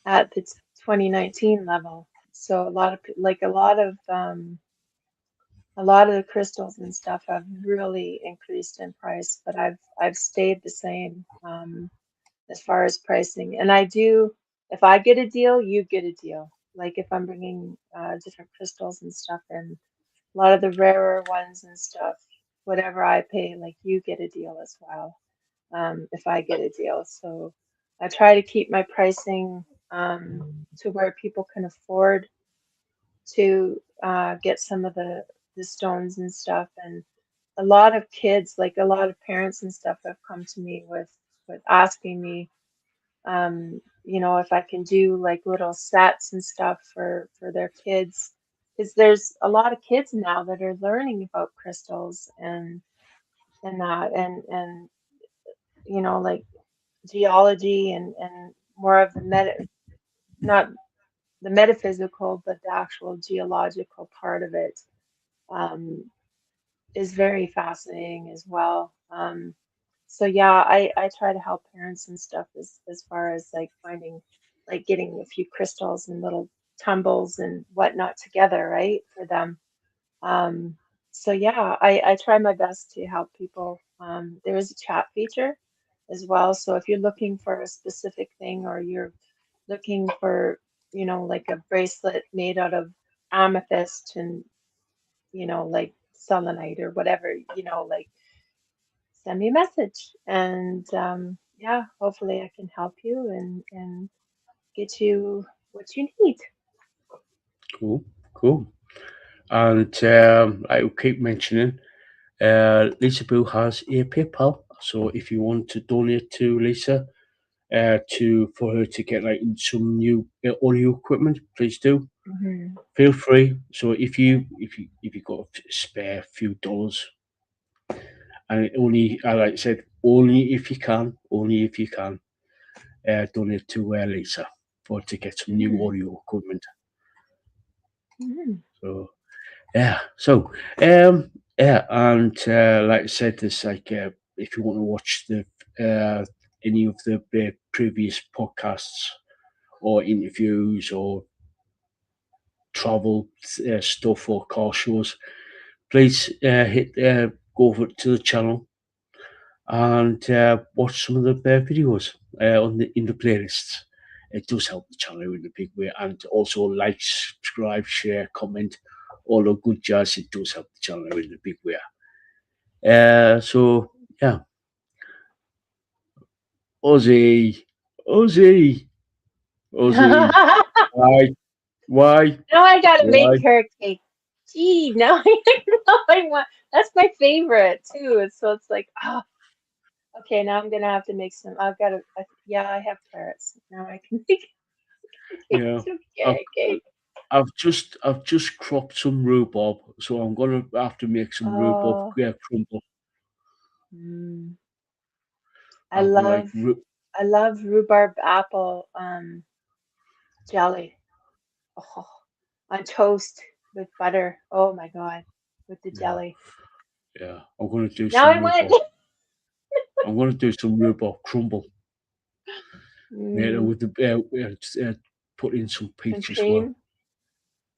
at the 2019 level. So a lot of the crystals and stuff have really increased in price, but I've stayed the same as far as pricing. And I do, if I get a deal, you get a deal. Like if I'm bringing different crystals and stuff in, a lot of the rarer ones and stuff, whatever I pay, like you get a deal as well. If I get a deal, so I try to keep my pricing to where people can afford to get some of the stones and stuff. And a lot of kids, like a lot of parents and stuff, have come to me with asking me, if I can do like little sets and stuff for their kids, because there's a lot of kids now that are learning about crystals and that and like geology and more of the not the metaphysical, but the actual geological part of it. Um, is very fascinating as well. So yeah, I try to help parents and stuff as far as like finding, like getting a few crystals and little tumbles and whatnot together, right, for them. Um, so yeah, I try my best to help people. There is a chat feature as well. So if you're looking for a specific thing or you're looking for, like a bracelet made out of amethyst and like selenite or whatever, like send me a message and yeah, hopefully I can help you and get you what you need. Cool, cool. And I will keep mentioning, Lisaboo has a PayPal. So if you want to donate to Lisa, for her to get like some new audio equipment, please do. hmm Feel free. So if you got a spare few dollars, and only, like I said, only if you can, donate to Lisa for to get some new hmm audio equipment. hmm So um, and like I said, there's like if you want to watch the any of the previous podcasts or interviews or travel stuff or car shows, please go over to the channel and watch some of the videos in the playlists. It does help the channel in a big way, and also like, subscribe, share, comment, all the good jazz. It does help the channel in a big way. So yeah, Ozzy, Ozzy, Ozzy. now Why, why, I gotta make why? carrot cake. Gee, now now I want, that's my favorite too. So it's like, okay, now I'm gonna have to make some. I've got to, yeah, I have carrots. Now I can make Yeah, some I've carrot cake. I've just cropped some rhubarb, so I'm gonna have to make some rhubarb Oh, crumble. mm, I I've like love I love rhubarb apple jelly. Oh, on toast with butter. Oh my God, with the yeah, jelly. yeah. I'm gonna do Now some I want rhubarb. I'm gonna do some rhubarb crumble. Yeah, mm, with the put in some some peach as well. cream,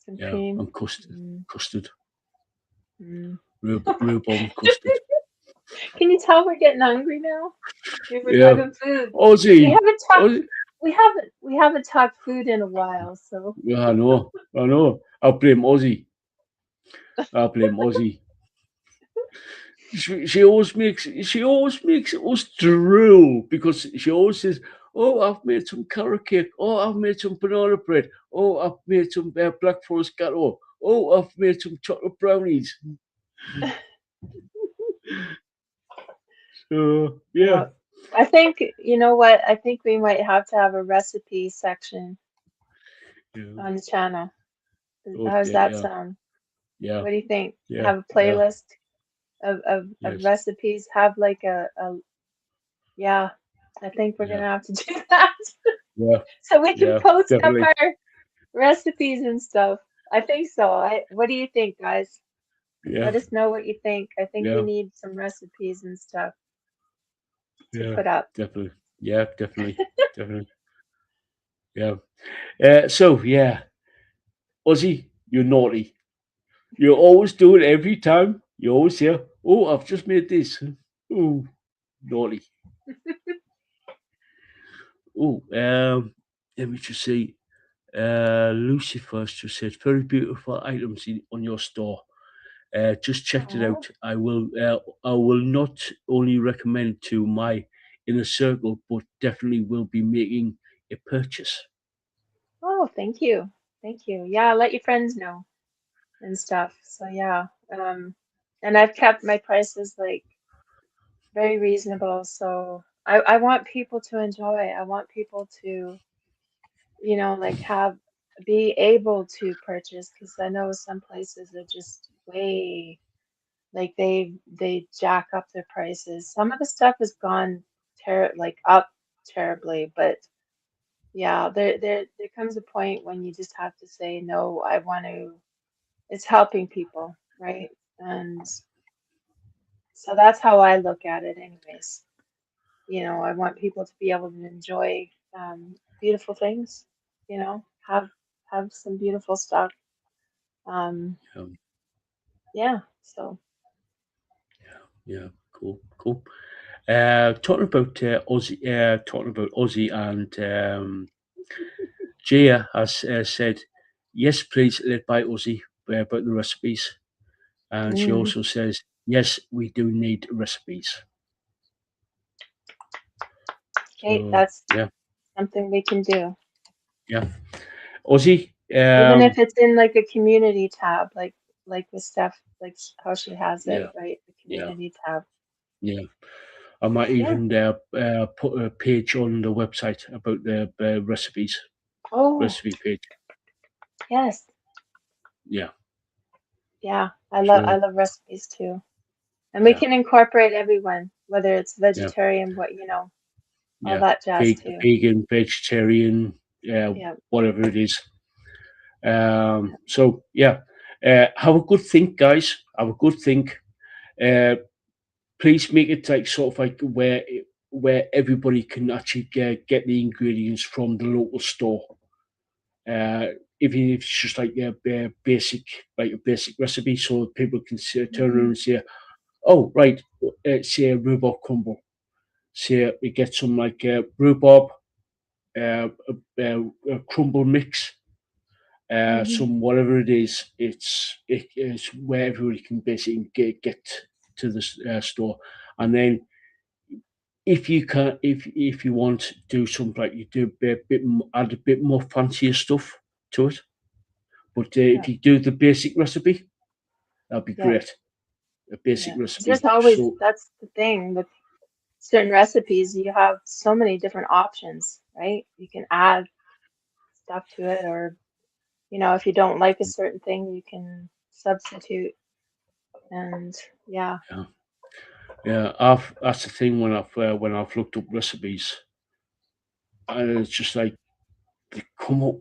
some Yeah, cream. and custard, Mm. rhubarb and custard. Can you tell we're getting hungry now? We're Yeah, talking food. We Ozzy, haven't talked. Ozzy. We haven't talked food in a while. So Yeah, I know. I blame Ozzy. I blame Ozzy. She always makes us drool because she always says, "Oh, I've made some carrot cake. Oh, I've made some banana bread. Oh, I've made some black forest gateau. Oh, I've made some chocolate brownies." So yeah. I think, you know what? I think we might have to have a recipe section Yeah. on the channel. How does Okay. that Yeah. sound? Yeah. What do you think? Yeah. Have a Yeah. playlist of Yes. recipes. Have like yeah, I think we're Yeah. gonna have to do that Yeah. so we can Yeah. post up Definitely. our recipes and stuff. I think so. What do you think, guys? Yeah. Let us know what you think. I think we Yeah. need some recipes and stuff to Yeah. put up. Definitely. Yeah. Definitely. Definitely. Yeah. So yeah, Ozzy, you're naughty. You always do it every time. You always say, "Oh, I've just made this." Oh, naughty. Oh, let me just see. Lucifer's just said, "Very beautiful items on your store. Just checked it Oh, out. I will not only recommend to my inner circle, but definitely will be making a purchase." oh, thank you. Thank you. Yeah, let your friends know and stuff. So yeah. And I've kept my prices like very reasonable. So I want people to enjoy. I want people to, like be able to purchase because I know some places are just way like they jack up their prices. Some of the stuff has gone up terribly, but yeah, there comes a point when you just have to say no, I want to it's helping people, right? And so that's how I look at it anyways. I want people to be able to enjoy beautiful things, have some beautiful stuff. Um, Um, yeah, so yeah, cool, cool. Talking about Aussie and Jaya has said, "Yes, please let by Aussie about the recipes." And she mm, also says, "Yes, we do need recipes." okay, So that's yeah, something we can do. yeah. Aussie, Even if it's in like a community tab, like with Steph, like how she has it, yeah, right? The yeah, community tab. yeah. I might Yeah. even put a page on the website about the recipes, Oh, recipe page. yes. Yeah. Yeah. I So love recipes too. And we yeah, can incorporate everyone, whether it's yeah, vegetarian, all yeah. that jazz too. Vegan, vegetarian, Yeah. whatever it is. So yeah, have a good think, guys. Have a good think. Uh, please make it like sort of like where everybody can actually get the ingredients from the local store. Even if it's just like a basic recipe, so people can turn around Hmm. and say, "Oh, right, say a rhubarb crumble. Say we get some like rhubarb, a crumble mix, Hmm. some whatever it is. It's where everybody can basically get to the store, and then if you can, if you want to do something like you do add a bit more fancier stuff to it. But Yeah. if you do the basic recipe, that'd be Yeah. great. A basic Yeah. 'Cause there's recipe. always So that's the thing with certain recipes, you have so many different options, right? You can add stuff to it, or if you don't like a certain thing, you can substitute. And yeah. yeah, yeah. That's the thing when I've looked up recipes, and it's just like they come up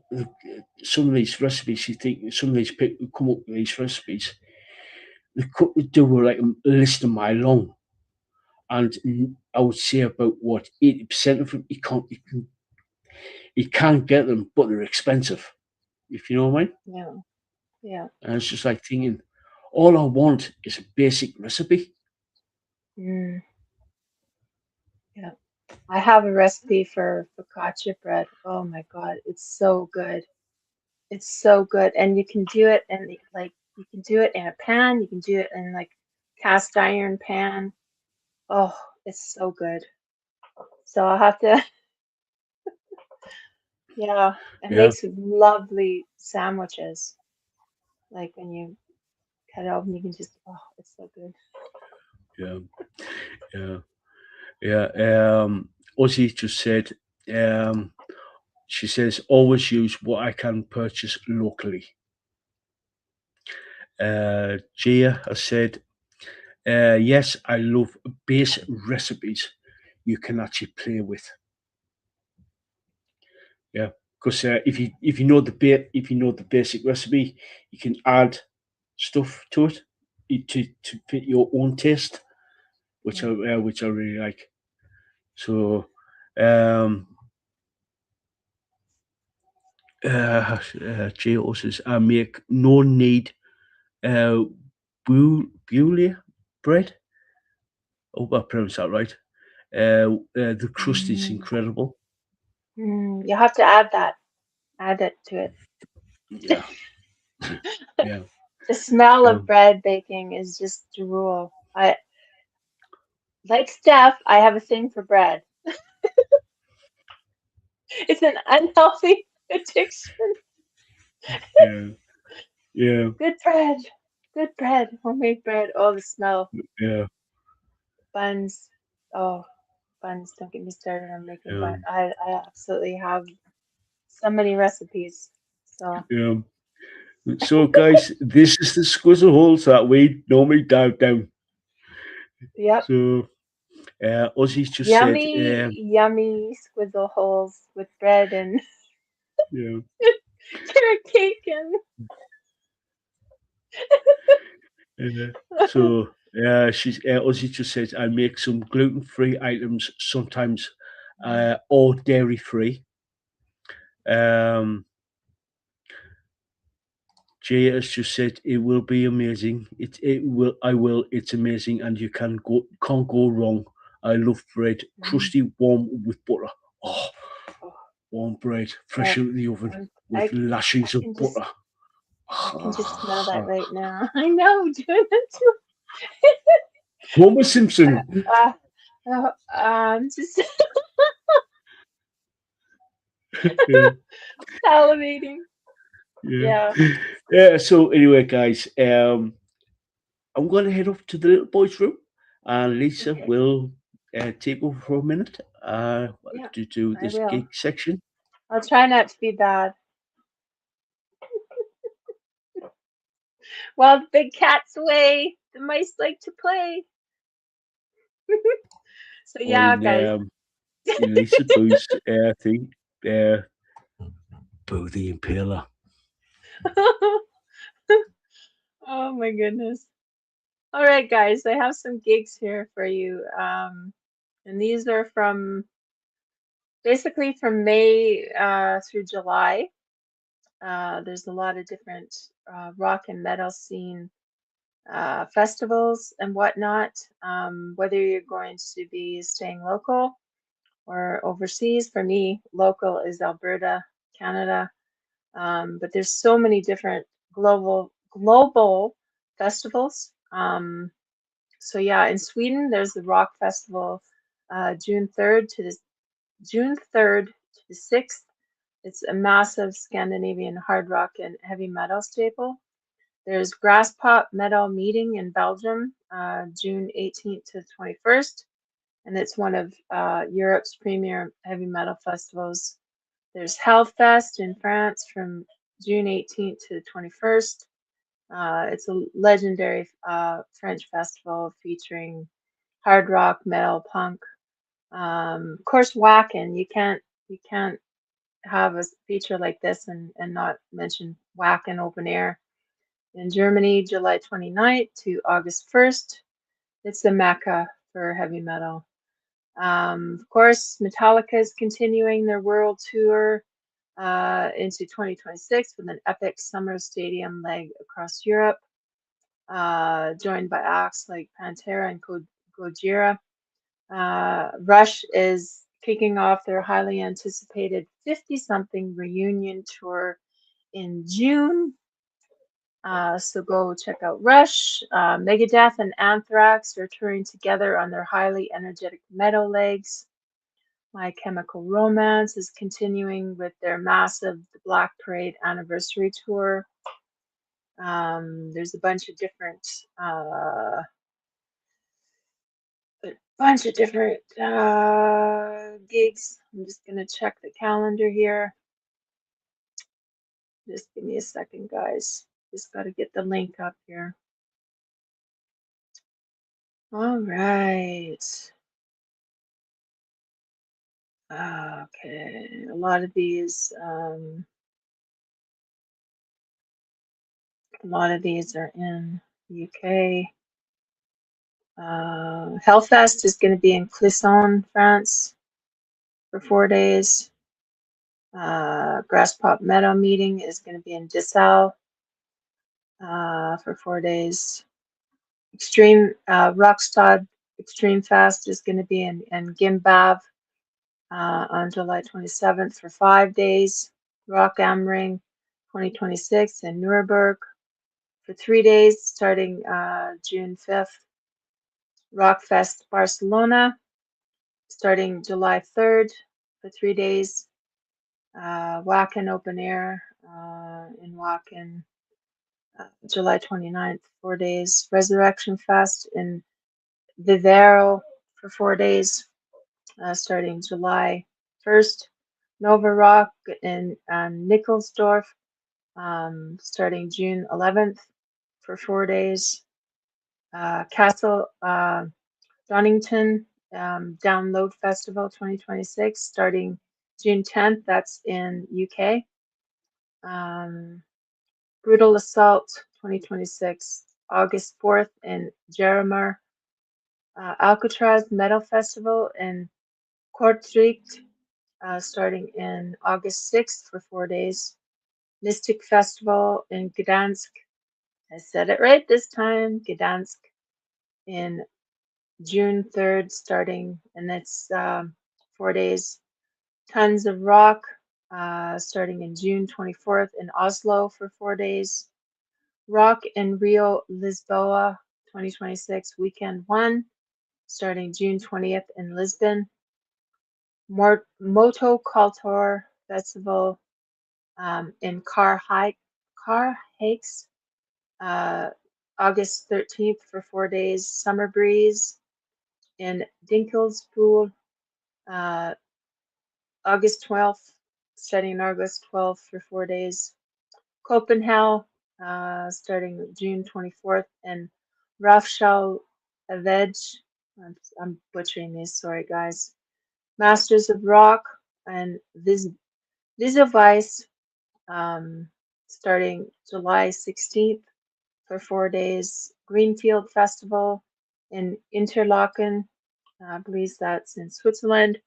some of these recipes. You think some of these people who come up with these recipes, they do like a list a mile long, and I would say about what 80% of them you can't get them, but they're expensive. If you know what I mean. Yeah. Yeah. And it's just like thinking, all I want is a basic recipe. Mm, yeah. I have a recipe for focaccia bread. Oh my God, it's so good. It's so good. And you can do it you can do it in a pan, you can do it in like cast iron pan. Oh, it's so good. So I'll have to, yeah, it Yeah, makes lovely sandwiches. Like when you cut it open, you can just, oh, it's so good. yeah, yeah, yeah. Ozzy just said, um, she says, always use what I can purchase locally. Gia has said, yes, I love base recipes you can actually play with. Yeah, because if you know if you know the basic recipe, you can add stuff to it to fit your own taste, which I really like. So, um, Jay also says, I make no need uh, bouille bread. I hope I pronounced that right. The crust is Mm. incredible. You have to add that. Add it to it. Yeah, yeah, The smell yeah, of bread baking is just drool. I like Steph. I have a thing for bread. It's an unhealthy addiction. yeah, yeah, Good bread. Good bread. Homemade bread. Oh, the smell. yeah, Buns. Oh, buns. Don't get me started on making yeah, bun. I absolutely have so many recipes. So, yeah. So, guys, this is the squizzle holes that we normally dive down. yep. So, Ozzy's just said, Yummy, yummy squizzle holes with bread and yeah, carrot cake and so Ozzy just said, I make some gluten-free items sometimes, or dairy-free. Um, Jay has just said it will be amazing. It will. I will. It's amazing, and you can't go wrong. I love bread, Mm. crusty, warm with butter. Oh, Oh, warm bread, fresh that out of the oven I'm, with I lashings of I butter. can just smell that right now. I know, doing it too. Homer Simpson. Uh, just Yeah, salivating. yeah, Yeah. yeah. So anyway, guys, I'm going to head off to the little boy's room, and Lisa Okay. will take over for a minute Yeah, to do I this will. gig section. I'll try not to be bad. While the big cat's away, the mice like to play. So yeah, On guys. Lisaboo's thing, uh, Boo the Impaler. Oh my goodness. All right, guys, I have some gigs here for you. And these are from basically from May through July. There's a lot of different rock and metal scene festivals and whatnot. Whether you're going to be staying local or overseas, for me, local is Alberta, Canada. But there's so many different global festivals. So yeah, in Sweden, there's the Rock Festival, June 3rd to the 6th. It's a massive Scandinavian hard rock and heavy metal staple. There's Grasspop Metal Meeting in Belgium, June 18th to 21st, and it's one of Europe's premier heavy metal festivals. There's Hellfest in France from June 18th to 21st. It's a legendary French festival featuring hard rock, metal, punk. Of course, Wacken. You can't have a feature like this and not mention Wacken open air in Germany, July 29th to August 1st. It's the mecca for heavy metal. Of course, Metallica is continuing their world tour into 2026 with an epic summer stadium leg across Europe, joined by acts like Pantera and Gojira. Rush is kicking off their highly anticipated 50 something reunion tour in June. So go check out Rush. Megadeth and Anthrax are touring together on their highly energetic metal legs. My Chemical Romance is continuing with their massive The Black Parade anniversary tour. There's a bunch of different a bunch of different gigs. I'm just gonna check the calendar here. Just give me a second, guys. Just got to get the link up here. All right. Okay. A lot of these are in UK. Hellfest is going to be in Clisson, France, for 4 days. Grass Pop Meadow meeting is going to be in Dessau for 4 days. Extreme Rockstad Extreme Fest is going to be in Gimbav on July 27th for 5 days. Rock am Ring 2026 in Nuremberg for 3 days starting June 5th. Rockfest Barcelona starting July 3rd for 3 days. Wacken Open Air in Wacken July 29th, 4 days. Resurrection Fest in Vivero for 4 days starting July 1st. Nova Rock in Nickelsdorf starting June 11th for 4 days. Castle Donington Download Festival 2026 starting June 10th. That's in UK. Brutal Assault 2026 August 4th in Jeremar. Alcatraz Metal Festival in Kortrijk starting in August 6th for 4 days. Mystic Festival in Gdansk. I said it right this time. Gdansk in June 3rd starting, and it's 4 days. Tons of Rock starting in June 24th in Oslo for 4 days. Rock in Rio Lisboa 2026 Weekend 1 starting June 20th in Lisbon. Moto Culture Festival in Carhaix August 13th for 4 days. Summer Breeze in Dinkelspool August 12th, starting August 12th for 4 days. Copenhagen starting June 24th, and Rafshal Avej. I'm butchering these, sorry guys. Masters of Rock and Visavice starting July 16th for 4 days. Greenfield Festival in Interlaken, I believe that's in Switzerland.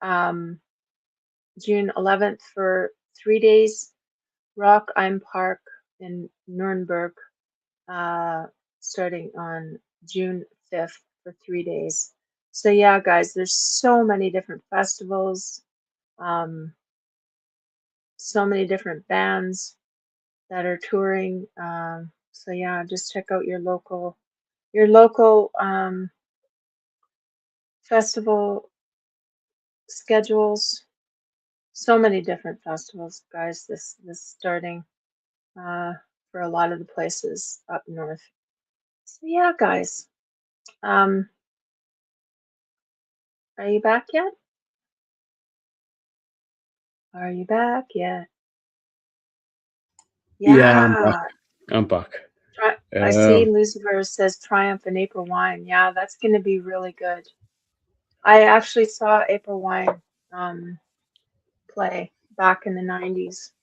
June 11th for 3 days. Rock im Park in Nuremberg, starting on June 5th for 3 days. So yeah, guys, there's so many different festivals, so many different bands that are touring. So yeah, just check out your local festival schedules. So many different festivals, guys. This starting for a lot of the places up north. So yeah, guys. Are you back yet? Are you back yet? Yeah, I'm back. Yeah. I'm back. I see Lisaboos says Triumph and April Wine. Yeah, that's going to be really good. I actually saw April Wine play back in the 90s.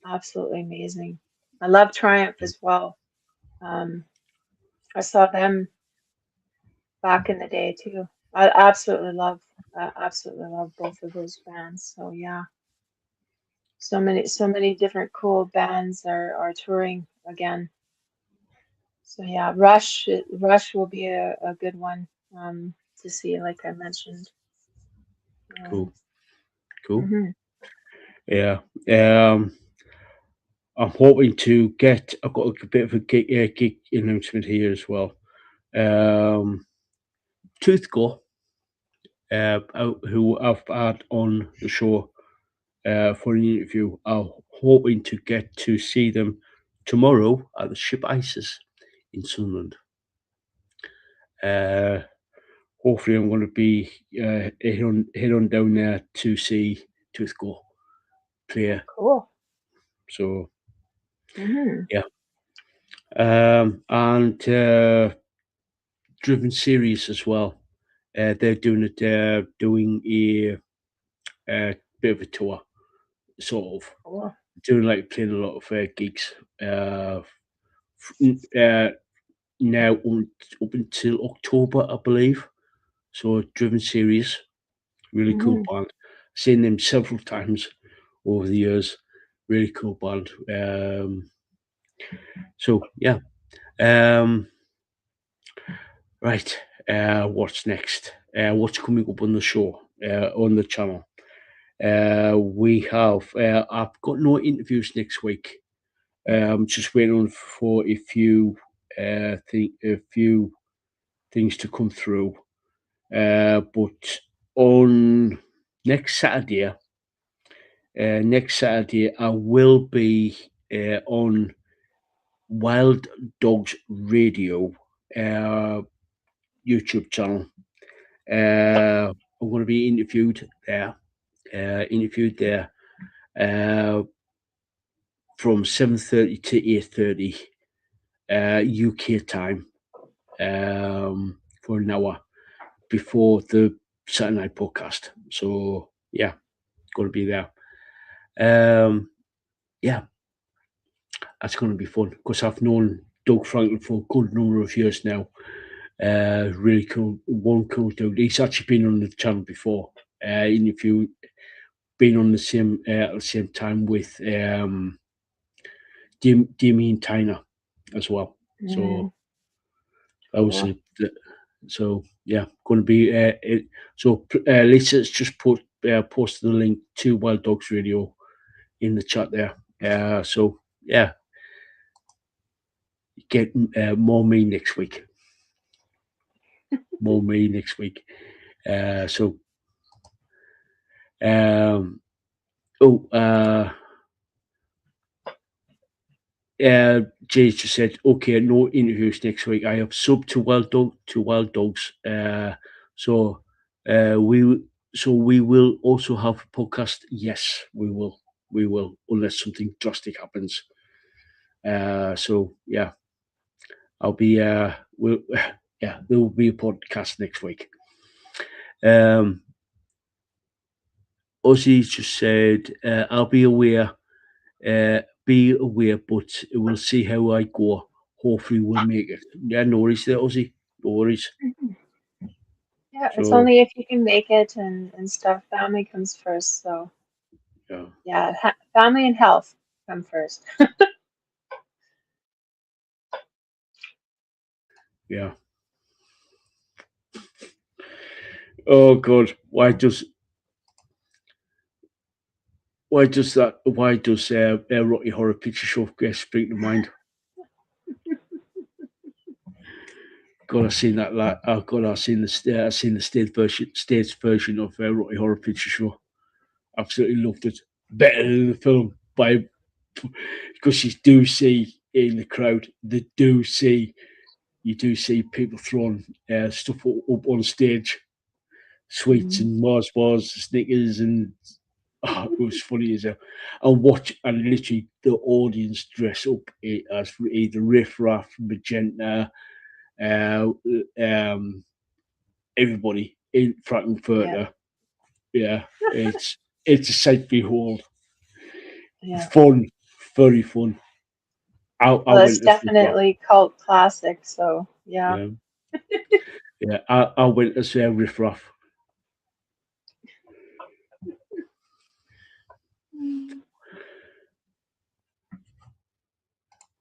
Absolutely amazing. I love Triumph as well. I saw them back in the day too. I absolutely love both of those bands. So yeah, so many different cool bands are touring again. So yeah, Rush will be a good one to see, like I mentioned. Cool. Cool. Mhm. Yeah. I'm hoping to get. I've got a bit of a gig announcement here as well. Tooth Go, who I've had on the show for an interview. I'm hoping to get to see them tomorrow at the Ship Isis in Sunderland. Hopefully, I'm going to be head on down there to see Toothgo play. Cool. So Mm-hmm. yeah, and Driven Series as well. They're doing it. Doing a bit of a tour, sort of Cool. doing like playing a lot of gigs. Now up until October, I believe. So Driven Series, really cool Mm-hmm. band. Seen them several times over the years. Really cool band. So yeah. Right. What's next? What's coming up on the show? On the channel? We have. I've got no interviews next week. I'm just waiting on for a few things to come through. But on next Saturday, I will be on Wild Dogs Radio YouTube channel. I'm going to be interviewed there. From 7:30 to 8:30 UK time for an hour before the Saturday night podcast. So yeah, going to be there. Yeah, that's going to be fun because I've known Doug Franklin for a good number of years now. Really cool, one cool dude. He's actually been on the channel before. Interview, been on the same at the same time with Damien Tyner as well. So that was Cool. so yeah, going to be it. So Lisa's just posted the link to Wild Dogs Radio in the chat there. So yeah, get more me next week. More me next week. So Jay just said, okay, no interviews next week. I have subbed to Wild Dogs. So we will also have a podcast. Yes, we will. We will, unless something drastic happens. So yeah, I'll be we'll yeah, there will be a podcast next week. Ozzy just said, I'll be aware. But we'll see how I go. Hopefully, we'll make it. Yeah, no worries there, Ozzy. No worries. Yeah, it's So, only if you can make it and stuff. Family comes first. So yeah, family and health come first. yeah. Oh God, why does Rocky Horror Picture Show spring to mind? God, I've seen that. Like, oh God, I've seen the stage version of Rocky Horror Picture Show. Absolutely loved it. Better than the film by because you do see in the crowd, you do see people throwing stuff up on stage, sweets and Mars bars, Snickers, and it was funny as hell. And literally the audience dress up as either Riff Raff, Magenta, everybody in Frankfurter. Yeah, it's a sight to behold. Yeah. Fun, very fun. I Well, it's went as Riff Raff. definitely cult classic. So yeah. Yeah, yeah. I went as Riff Raff.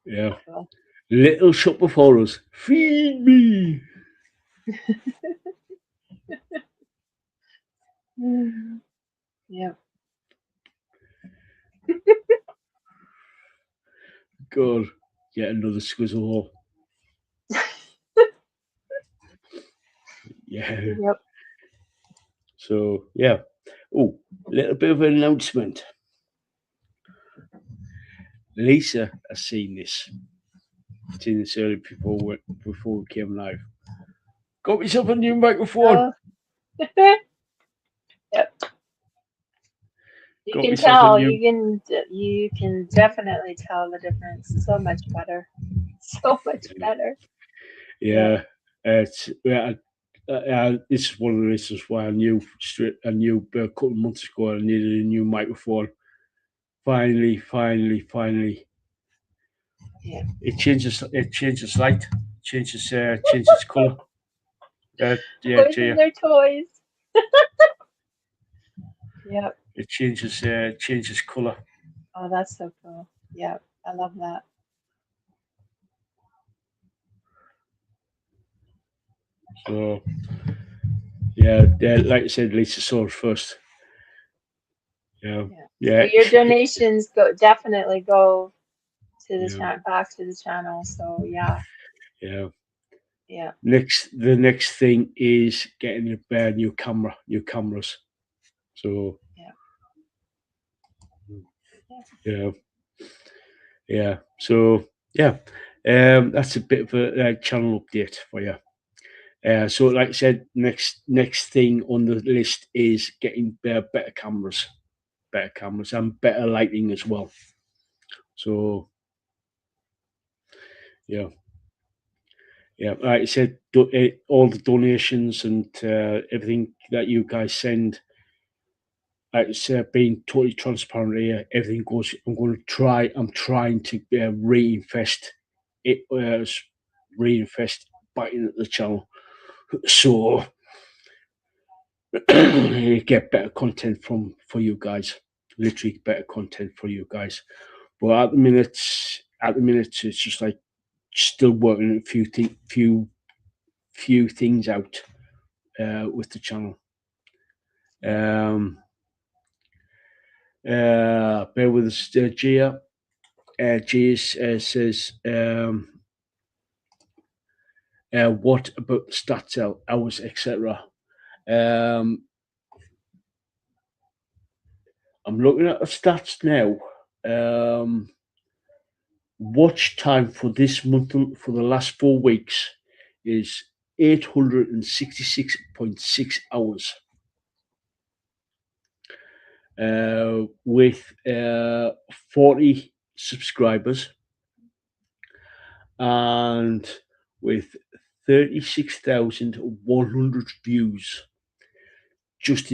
Yeah. Cool. Little Shop of Horrors. Feed me. Yeah. God, get another squizzle hole. Yeah. Yep. So yeah. Oh, little bit of an announcement. Lisa has seen this. Seen this early before we came live. Got myself a new microphone. Oh. Yep. You Got can myself a tell. new. You can definitely tell the difference. So much better. So much better. Yeah, it's this is one of the reasons why I knew a couple of months ago I needed a new microphone. Finally. Yeah. It changes light, changes colour. Yeah, Toys Gia. and their toys. Yep. It changes colour. Oh, that's so cool. Yep. I love that. So yeah, like I said, Lisa saw it first. Yeah. So your donations definitely go to the back to the channel. So yeah. Yeah. Yeah. The next thing is getting a new cameras. So yeah. So yeah, that's a bit of a channel update for you. So like I said, next thing on the list is getting better cameras and better lighting as well. So yeah, like I said, all the donations and everything that you guys send, it's being totally transparent here. Everything goes. I'm trying to reinvest back into the channel, so get better content for you guys. Literally better content for you guys. But at the minute, it's just like still working a few things out with the channel. Bear with us, Gia. Gia says, what about the stats hours, etc. I'm looking at the stats now. Watch time for this month, for the last 4 weeks, is 866.6 hours. With 40 subscribers and with 36,100 views just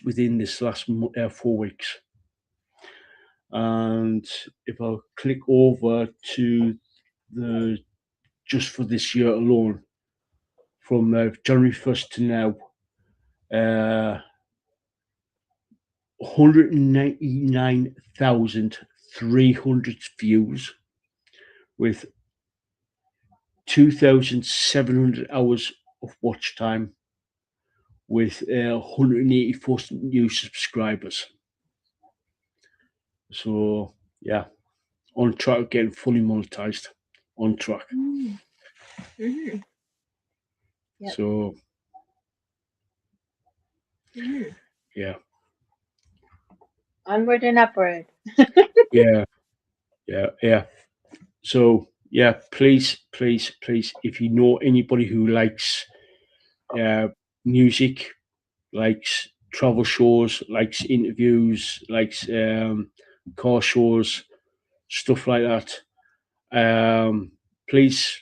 within this last 4 weeks. And if I click over to the just for this year alone, from January 1st to now, 199,300 views with 2,700 hours of watch time with 184 new subscribers. So yeah, on track of getting fully monetized. On track. Mm-hmm. Yep. So yeah. Onward and upward. Yeah. So yeah, please, if you know anybody who likes music, likes travel shows, likes interviews, likes car shows, stuff like that, please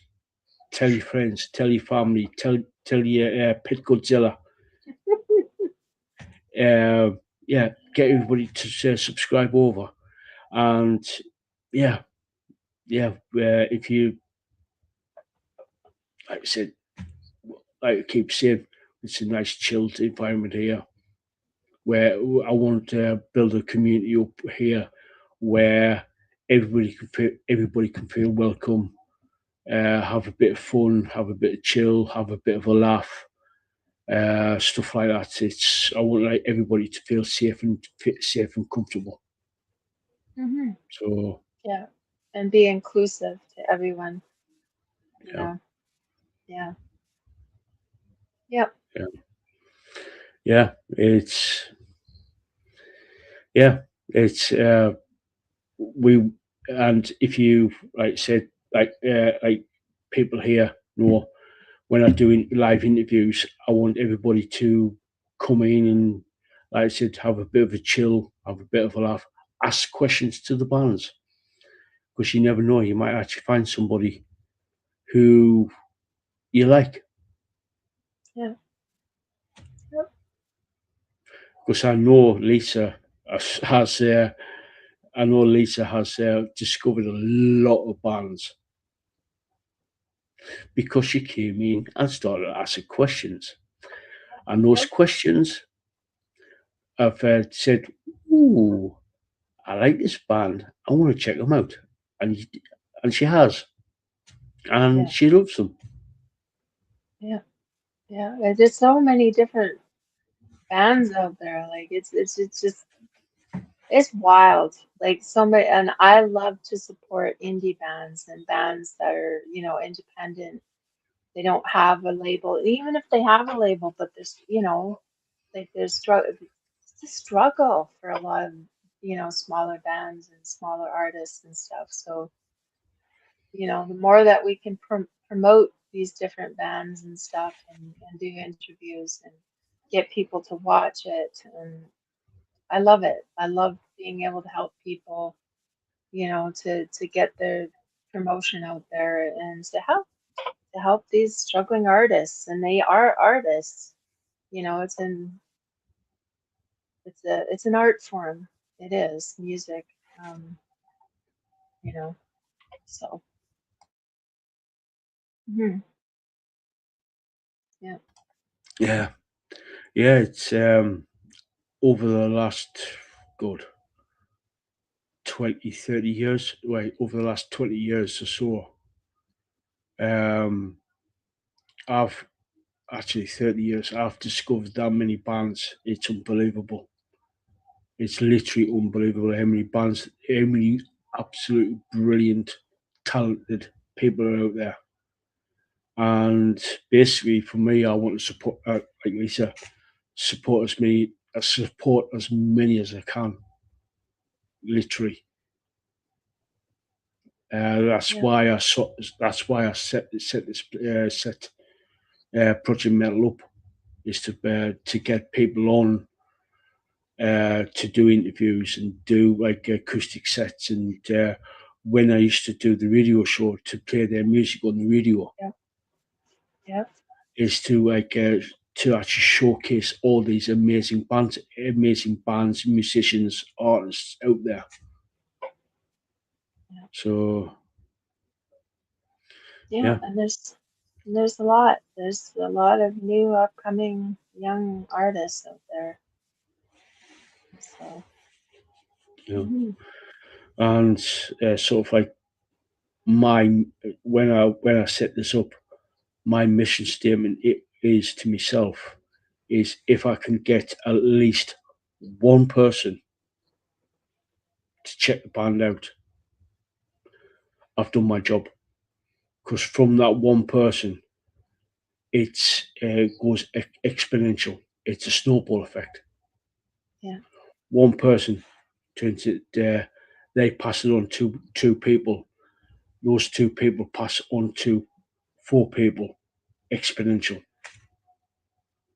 tell your friends, tell your family, tell your pet Godzilla. Yeah, get everybody to subscribe over, and yeah, if you, like I said, like I keep saying, it's a nice chilled environment here, where I want to build a community up here where everybody can feel welcome, have a bit of fun, have a bit of chill, have a bit of a laugh, stuff like that. I want like everybody to feel safe and comfortable. Mm-hmm. So yeah, and be inclusive to everyone. You know. Yeah. Yep. Yeah, it's we, and if you like said like people here know, when I do live interviews, I want everybody to come in and, like I said, have a bit of a chill, have a bit of a laugh, ask questions to the bands, because you never know, you might actually find somebody who you like. Yeah. Yep. Because I know Lisa has discovered a lot of bands because she came in and started asking questions, and those questions have said, "Ooh, I like this band. I want to check them out," and she has, and Yeah. she loves them. Yeah. Yeah. There's so many different bands out there. Like it's just it's wild. Like so many, and I love to support indie bands and bands that are, you know, independent. They don't have a label, even if they have a label, but there's, you know, like there's struggle. It's a struggle for a lot of, you know, smaller bands and smaller artists and stuff. So, you know, the more that we can promote these different bands and stuff and do interviews and get people to watch it, and I love it. I love being able to help people, you know, to get their promotion out there and to help these struggling artists, and they are artists. You know, it's an art form. It is music. Um, you know, so mhm, yeah, Yeah, yeah. It's over the last good 20, 30 years, right? Over the last 20 years or so, I've actually 30 years. I've discovered that many bands. It's unbelievable. It's literally unbelievable how many bands, how many absolutely brilliant, talented people are out there. And basically, for me, I want to support, like Lisa, support as many as I can. Literally, that's yeah, why that's why I set this Project Metal up, is to get people on, to do interviews and do like acoustic sets, and when I used to do the radio show, to play their music on the radio, yeah, yeah, is to actually showcase all these amazing bands, musicians, artists out there. yeah, So yeah. yeah, And there's a lot. There's a lot of new upcoming young artists out there. So, you know, mhm, and sort of like my when I set this up, my mission statement is to myself is, if I can get at least one person to check the band out, I've done my job. Because from that one person, it goes exponential. It's a snowball effect. yeah, One person turns it, they pass it on to two people. Those two people pass on to four people. Exponential.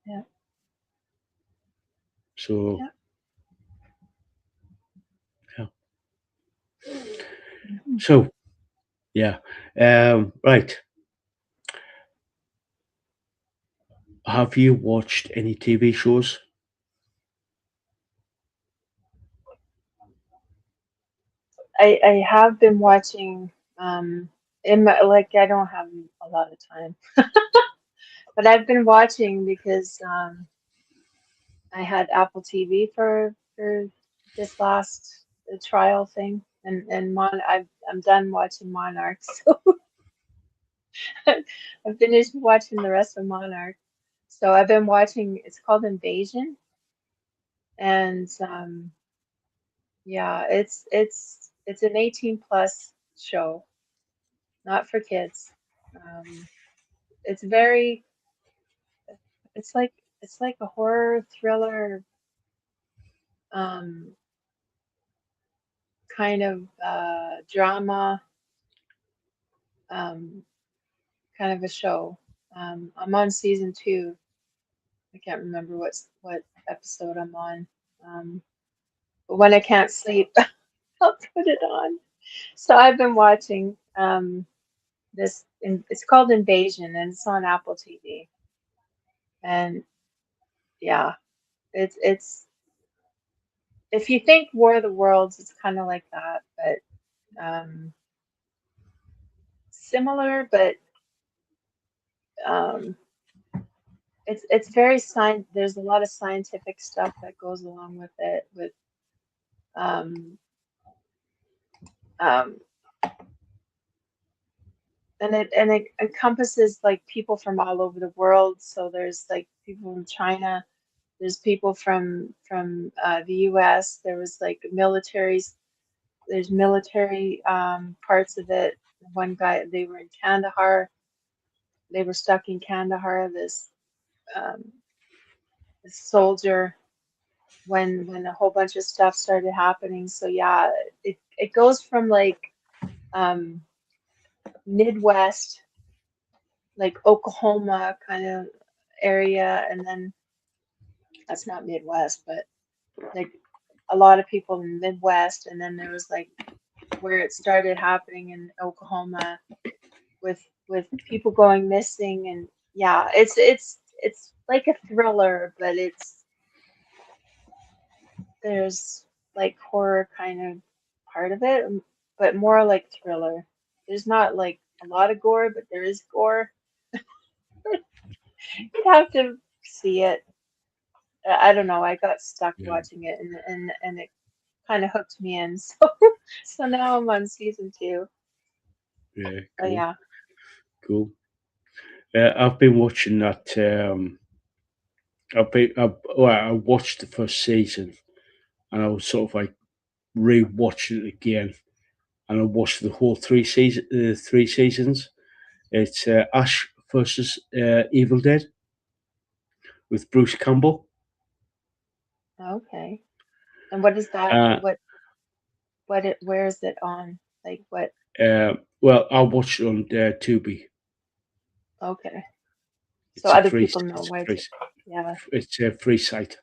yeah, So yeah. yeah. Mhm. So yeah. Right. Have you watched any TV shows? I have been watching in my, like, I don't have a lot of time, but I've been watching because I had Apple TV for this last trial thing, and I'm done watching Monarch, so I finished watching the rest of Monarch. So I've been watching. It's called Invasion, and yeah, it's an 18 plus show, not for kids. Um, it's very it's like it's like a horror thriller, um, kind of drama, um, kind of a show. I'm on season 2. I can't remember what episode I'm on. But when I can't sleep, I'll put it on. So I've been watching this. It's called Invasion, and it's on Apple TV. And yeah, it's if you think War of the Worlds, it's kind of like that, but similar, but um, it's very there's a lot of scientific stuff that goes along with it, with um, um, and it encompasses like people from all over the world. So there's like people from China, there's people from the U.S. There was like militaries. There's military parts of it. One guy, they were in Kandahar. They were stuck in Kandahar. Um, this soldier, when a whole bunch of stuff started happening. So yeah, it goes from like um, Midwest, like Oklahoma kind of area, and then that's not Midwest, but like a lot of people in the Midwest, and then there was like where it started happening in Oklahoma with people going missing, and yeah, it's like a thriller, but there's like horror kind of part of it, but more like thriller. There's not like a lot of gore, but there is gore. You'd have to see it. I don't know. I got stuck Yeah, watching it, and it kind of hooked me in. So now I'm on season 2. yeah, But cool, yeah. cool. I've been watching that. I watched the first season, and I was sort of like re-watching it again, and I watched the whole 3 seasons. It's Ash versus Evil Dead with Bruce Campbell. Okay. And what is that? Uh, Where is it on? Like what? well, I watched it on Tubi. Okay. So It's a other free. people know It's a where free. to. Yeah. It's a free site.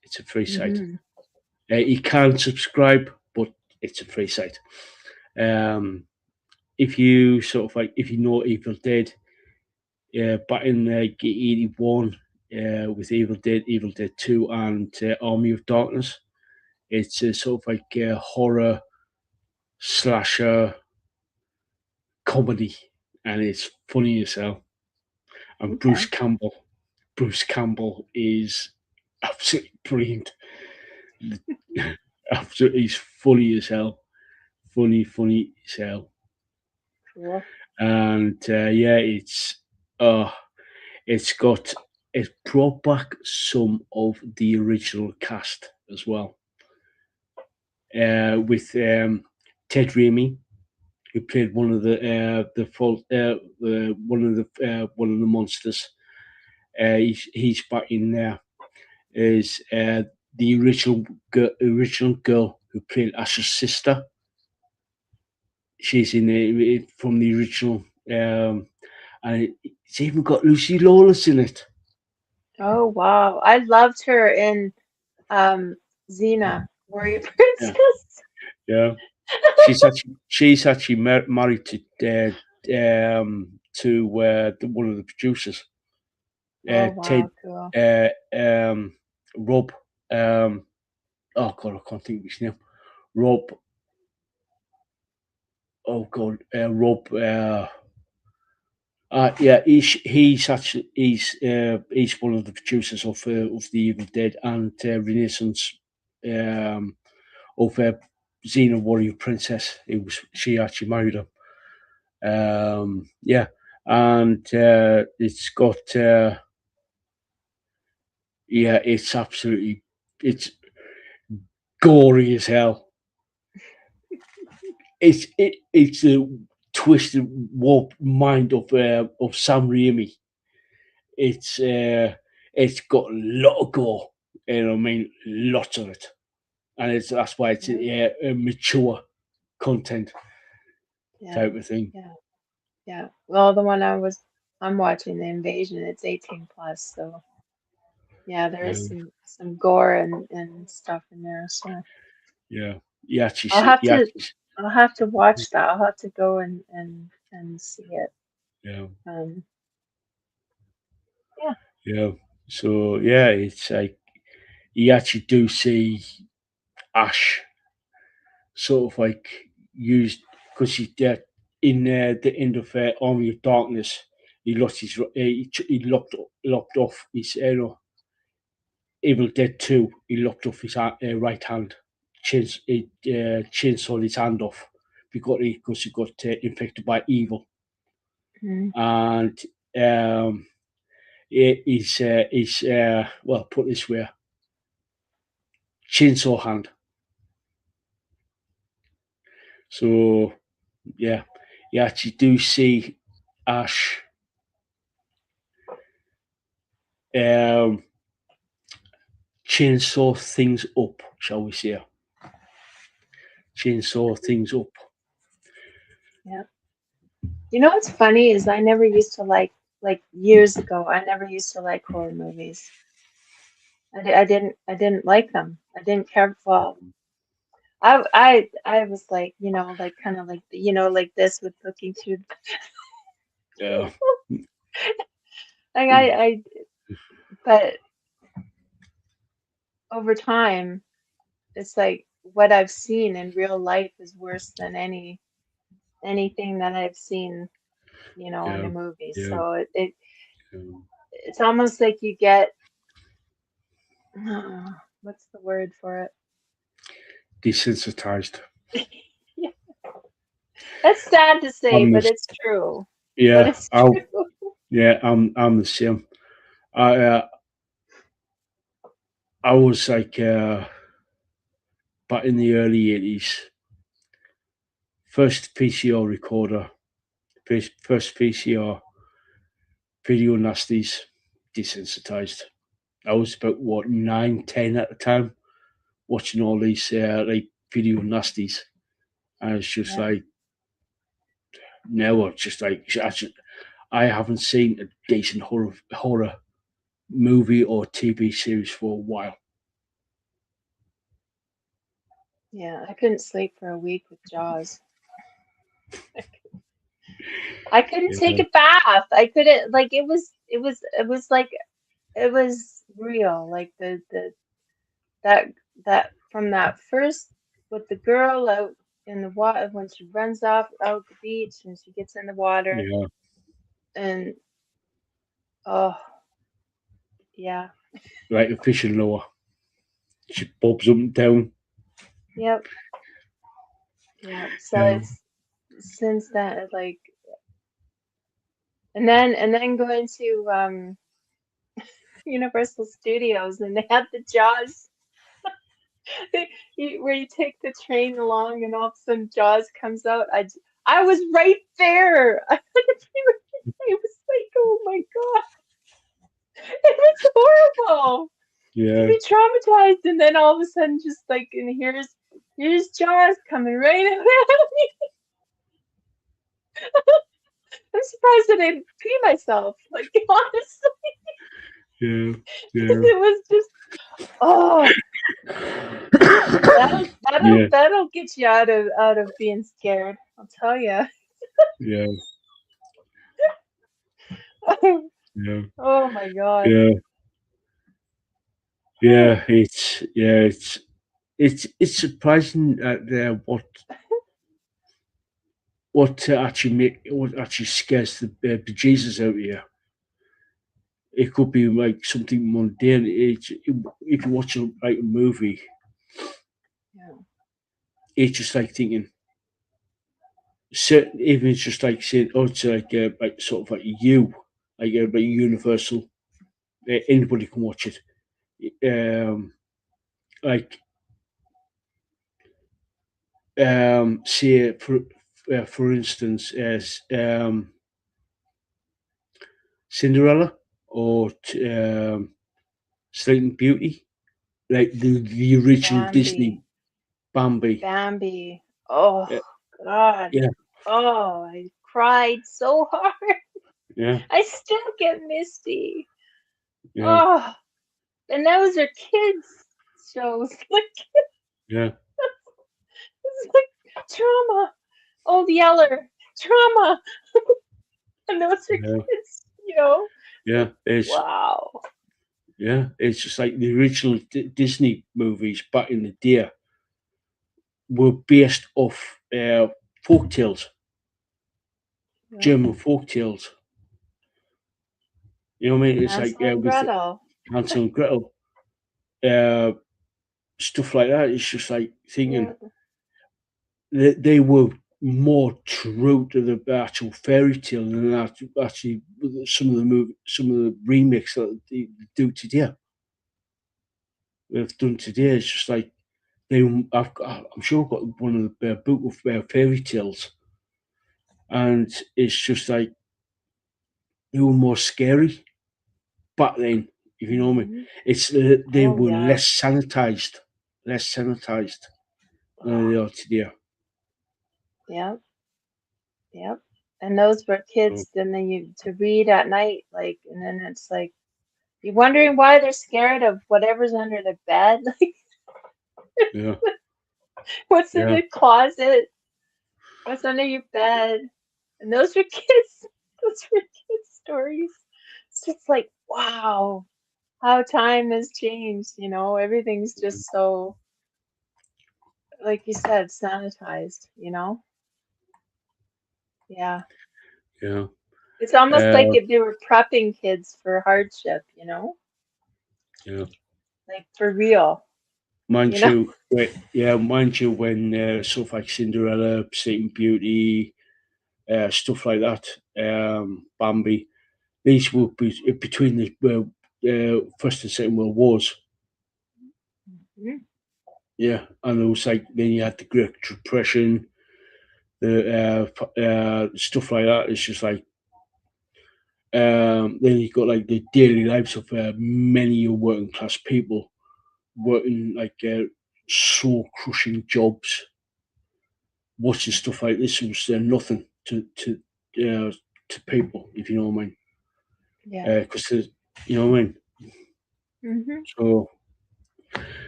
It's a free site. Mm-hmm. You can subscribe, but it's a free site. Um, if you sort of like, if you know Evil Dead, back in 81, with Evil Dead 2, and Army of Darkness, it's a sort of like a horror slasher comedy, and it's funny as hell. And Okay. Bruce Campbell is absolutely brilliant. Absolutely, he's funny as hell. Funny as hell. Cool. And yeah, uh, it's brought back some of the original cast as well. With Ted Raimi, who played one of one of the monsters. He's back in there. Is the original girl who played Ash's sister. She's in from the original, and it's even got Lucy Lawless in it. Oh wow. I loved her in um Xena, Warrior Yeah, Princess. yeah. She's actually married to one of the producers, Oh Ted, wow, cool. uh, Rob. Oh God, I can't think of his name. Rob. Oh God, Rob. Yeah, he's one of the producers of the Evil Dead and Renaissance, of Xena Warrior Princess. She actually married him. Yeah, and it's got yeah, it's gory as hell. It's a twisted, warped mind of Sam Raimi. It's uh, it's got a lot of gore, I mean, lots of it, and that's why it's Yeah. a mature content Yeah. type of thing. Yeah. Yeah. Well, the one I'm watching The Invasion. It's 18 plus, so yeah, there is some gore and stuff in there. So yeah. You actually I'll see, have to watch that. I'll have to go and see it. yeah, Yeah. yeah. So yeah, it's like you actually do see Ash sort of like used because he's dead in the end of Army of Darkness. He lost his he locked off his Evil Dead 2. He locked off his right hand, chainsawed his hand off because he got infected by evil, and he's well, put this way, chainsaw hand. So yeah, you actually do see Ash chainsaw things up, shall we say? Chainsaw things up. Yeah. You know what's funny is I never used to like years ago. I never used to like horror movies. I didn't like them. I didn't care. Well, I was like, like kind of like, like this with looking through. Yeah. Like I but over time, it's like what I've seen in real life is worse than anything that I've seen, in a movie. Yeah. So it's almost like you get what's the word for it? Desensitized. Yeah. That's sad to say, but it's true. Yeah, But it's true. yeah, I'm the same. I was like back in the early 80s, first PCR recorder, first PCR video nasties, desensitized. I was about 9, 10 at the time, watching all these like video nasties, and it's just Yeah. like now it's just like I haven't seen a decent horror movie or TV series for a while. Yeah, I couldn't sleep for a week with Jaws. I couldn't take a bath. I couldn't like it was like it was real. Like that from that first with the girl out in the water when she runs off out the beach and she gets in the water Yeah, and oh yeah. like a fishing lure. She bobs up and down. Yep. Yeah. So Yeah, it's since then like and then going to Universal Studios and they have the Jaws where you take the train along and all of a sudden Jaws comes out. I was right there. I was like, oh my God. It was horrible to yeah, be traumatized and then all of a sudden just like and here's Jaws coming right at me. I'm surprised I didn't pee myself. Like honestly. yeah, It was just oh yeah, that'll get you out of being scared. I'll tell you. yeah, yeah, Oh my God. yeah, yeah. It's surprising at what actually scares the bejesus out of you. It could be like something mundane. If you watch like a movie, Yeah. it's just like thinking. Certain, even it's just like saying, oh, it's like sort of like like universal. Anybody can watch it. Like say for instance, as Cinderella or Sleeping Beauty, like the original Disney Bambi. Bambi. Bambi. Oh Uh, God. yeah, Oh, I cried so hard. Yeah, I still get Misty. yeah, Oh, and those are kids shows. Like yeah, it's like trauma. Old Yeller, trauma. And those are yeah, kids, you know. yeah. It's Wow. yeah. It's just like the original Disney movies back in the day were based off folk tales, Yeah. German folk tales. You know what I mean? It's like Hansel and with Gretel. Hansel and Gretel, uh, stuff like that. It's just like Yeah. thinking they were more true to the actual fairy tale than actually some of the remakes that they do today. They've done today. It's just like I'm sure I've got one of the book of fairy tales, and it's just like they were more scary back then. If you know what I mean, Hmm. it's they Oh were yeah. less sanitized than Oh, they are today. yep. Yep. And those were So, kids. Then they you to read at night, like, and then it's like you're wondering why they're scared of whatever's under the bed. yeah, Like, what's in yeah, the closet? What's under your bed? And those were kids. Those were kids stories. It's just like wow, how time has changed. You know, everything's just so, like you said, sanitized. You know. Yeah. yeah. It's almost like Uh, if they were prepping kids for hardship, yeah. like for real, you Mind know? you, yeah, mind you, when stuff like Cinderella, Sleeping Beauty, stuff like that, Bambi, these were between the First and Second World Wars. Mhm. Yeah, and it was like then you had the Great Depression, the stuff like that. It's just like then you got like the daily lives of many working class people working like soul crushing jobs. Watching stuff like this was nothing to people, if you know what I mean. Yeah. Because you know what I mean. Hmm. So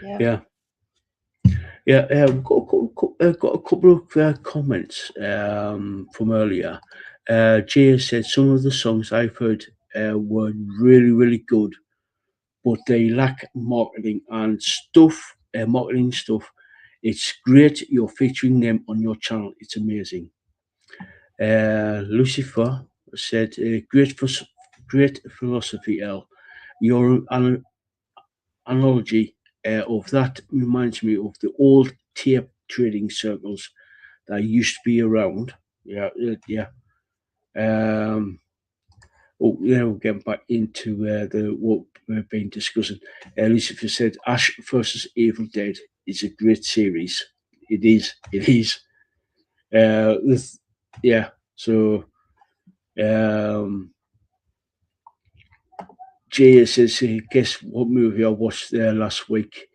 Yeah. yeah, yeah. Got a couple of comments from earlier. Jay said some of the songs I've heard were really good, but they lack marketing and stuff. Marketing stuff. It's great you're featuring them on your channel. It's amazing. Lucifer said, great philosophy, L. Your analogy of that reminds me of the old tape trading circles that used to be around. Yeah, yeah. Um, oh, yeah, we'll get back into the what we've been discussing. Lucifer said, Ash versus Evil Dead is a great series. It is. It is. This, yeah. So, um, Jay says, guess what movie I watched there last week?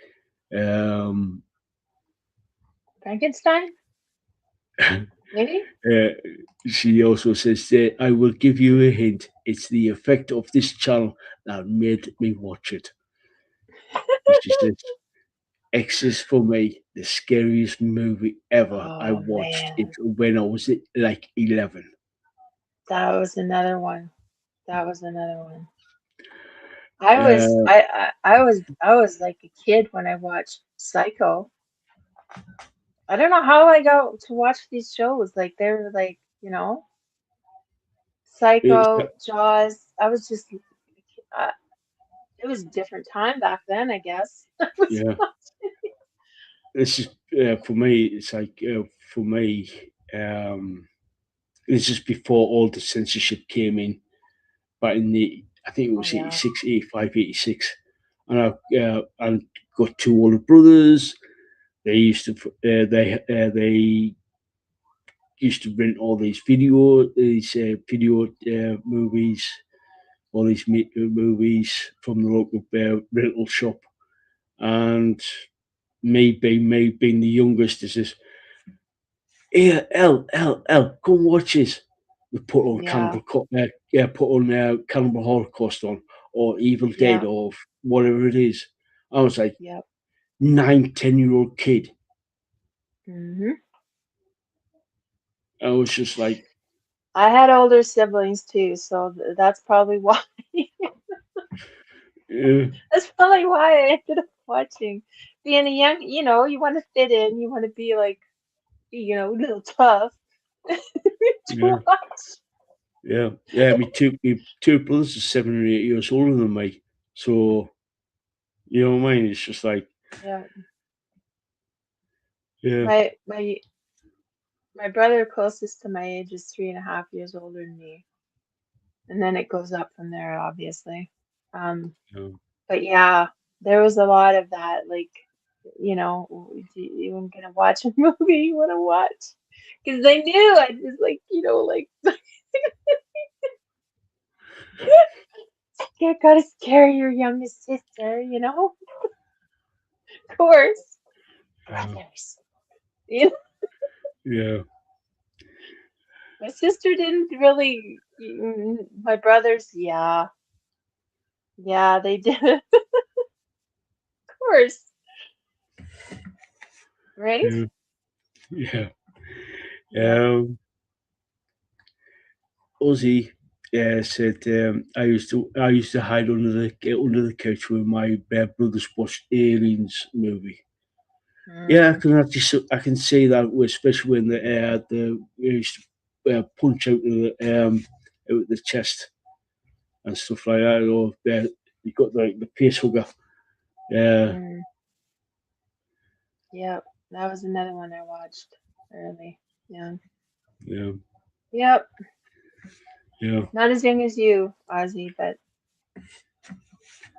Um, Frankenstein, maybe? uh, she also says, I will give you a hint. It's the effect of this channel that made me watch it. She says, X is for me the scariest movie ever. I Oh watched it man, when I was like 11. that was another one. That was another one. I was Uh, I was like a kid when I watched Psycho. I don't know how I got to watch these shows. Like they were like, it's, Psycho, Jaws. I was just it was a different time back then, I guess. I was yeah, watching. this is for me. It's like for me. This is before all the censorship came in. Back in the I think it Oh was yeah. 86, 85, 86, and I got two older brothers. They used to they used to rent all these video movies, all these movies from the local rental shop, and me being the youngest, is this here L, come watch this. They put on Cannibal Holocaust on, or Evil Dead, or whatever it is. I was like, 9, 10-year-old kid. Mm-hmm. I was just like, I had older siblings too, so that's probably why. That's probably why I ended up watching. Being a young, you know, you want to fit in, you want to be like, you know, a little tough to watch. Yeah. Me two brothers are 7 or 8 years older than me, so you know what I mean. It's just like, Yeah. yeah, My brother closest to my age is 3.5 years older than me, and then it goes up from there, obviously. But yeah, there was a lot of that, like, you know, you weren't gonna watch a movie you want to watch because they knew I just like, you know, like you gotta scare your youngest sister, you know, of course, brothers. You know, yeah, my sister didn't really. My brothers, yeah, they did, of course, right? yeah. Yeah. Ozzy said I used to hide under the couch when my brothers watched Aliens movie. Yeah, I can see that, especially when the used to punch out out the chest and stuff like that. Or you got the face hugger. Yeah, Yeah, that was another one I watched early. Yeah. yeah, Yep. yeah, Not as young as you, Ozzy, but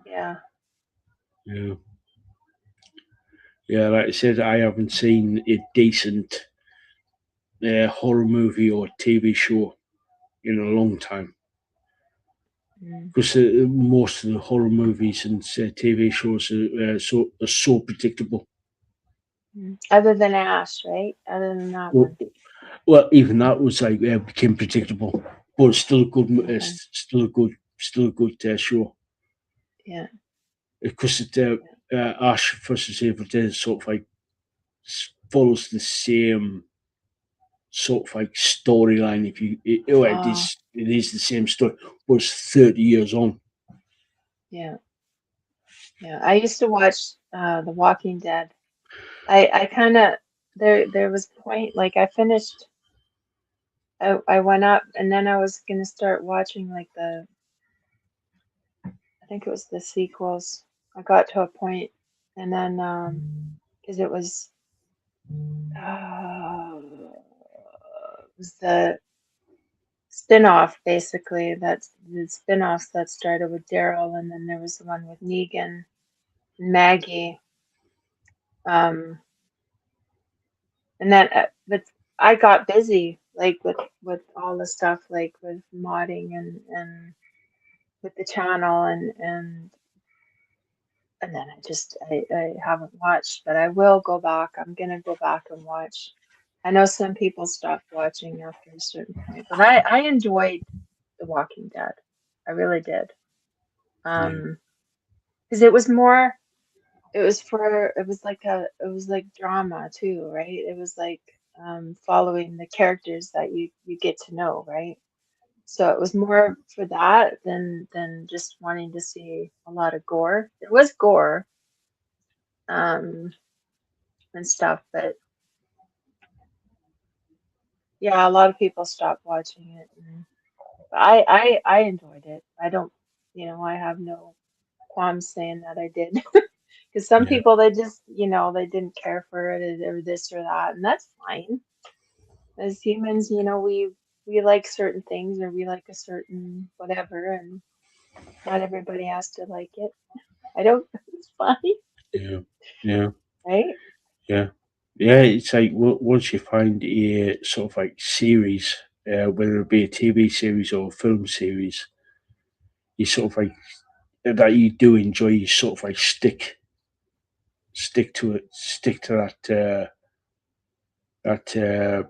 yeah. yeah, yeah. Like I said, I haven't seen a decent horror movie or TV show in a long time. Because most of the horror movies and TV shows are so predictable. Other than Ash, right? Other than that Well, one. well, even that was like became predictable, but it's still a good, Okay. still a good show. Yeah. Because Ash versus Evil Dead sort of like follows the same sort of like storyline. It is the same story, but it's 30 years on. Yeah. Yeah. I used to watch The Walking Dead. I kind of there was a point like I finished. I went up and then I was gonna start watching like I think it was the sequels. I got to a point and then because it was was the spin-off basically. That's the spin-offs that started with Daryl, and then there was the one with Negan and Maggie. Um, and then, but I got busy like with all the stuff, like with modding and with the channel, and then I haven't watched, but I will go back. I'm gonna go back and watch. I know some people stopped watching after a certain point, but I enjoyed The Walking Dead. I really did. Because it was more, it was like drama too, right? It was like following the characters that you get to know, right? So it was more for that than just wanting to see a lot of gore. It was gore, um, and stuff, but yeah, a lot of people stopped watching it. And I enjoyed it. I don't, you know, I have no qualms saying that I did. Because some Yeah, people, they just, you know, they didn't care for it or this or that, and that's fine. As humans, you know, we like certain things or we like a certain whatever, and not everybody has to like it. I don't. It's fine, yeah, yeah, right? yeah, yeah. It's like once you find a sort of like series, whether it be a TV series or a film series, you sort of like that you do enjoy. You sort of like stick to it, stick to that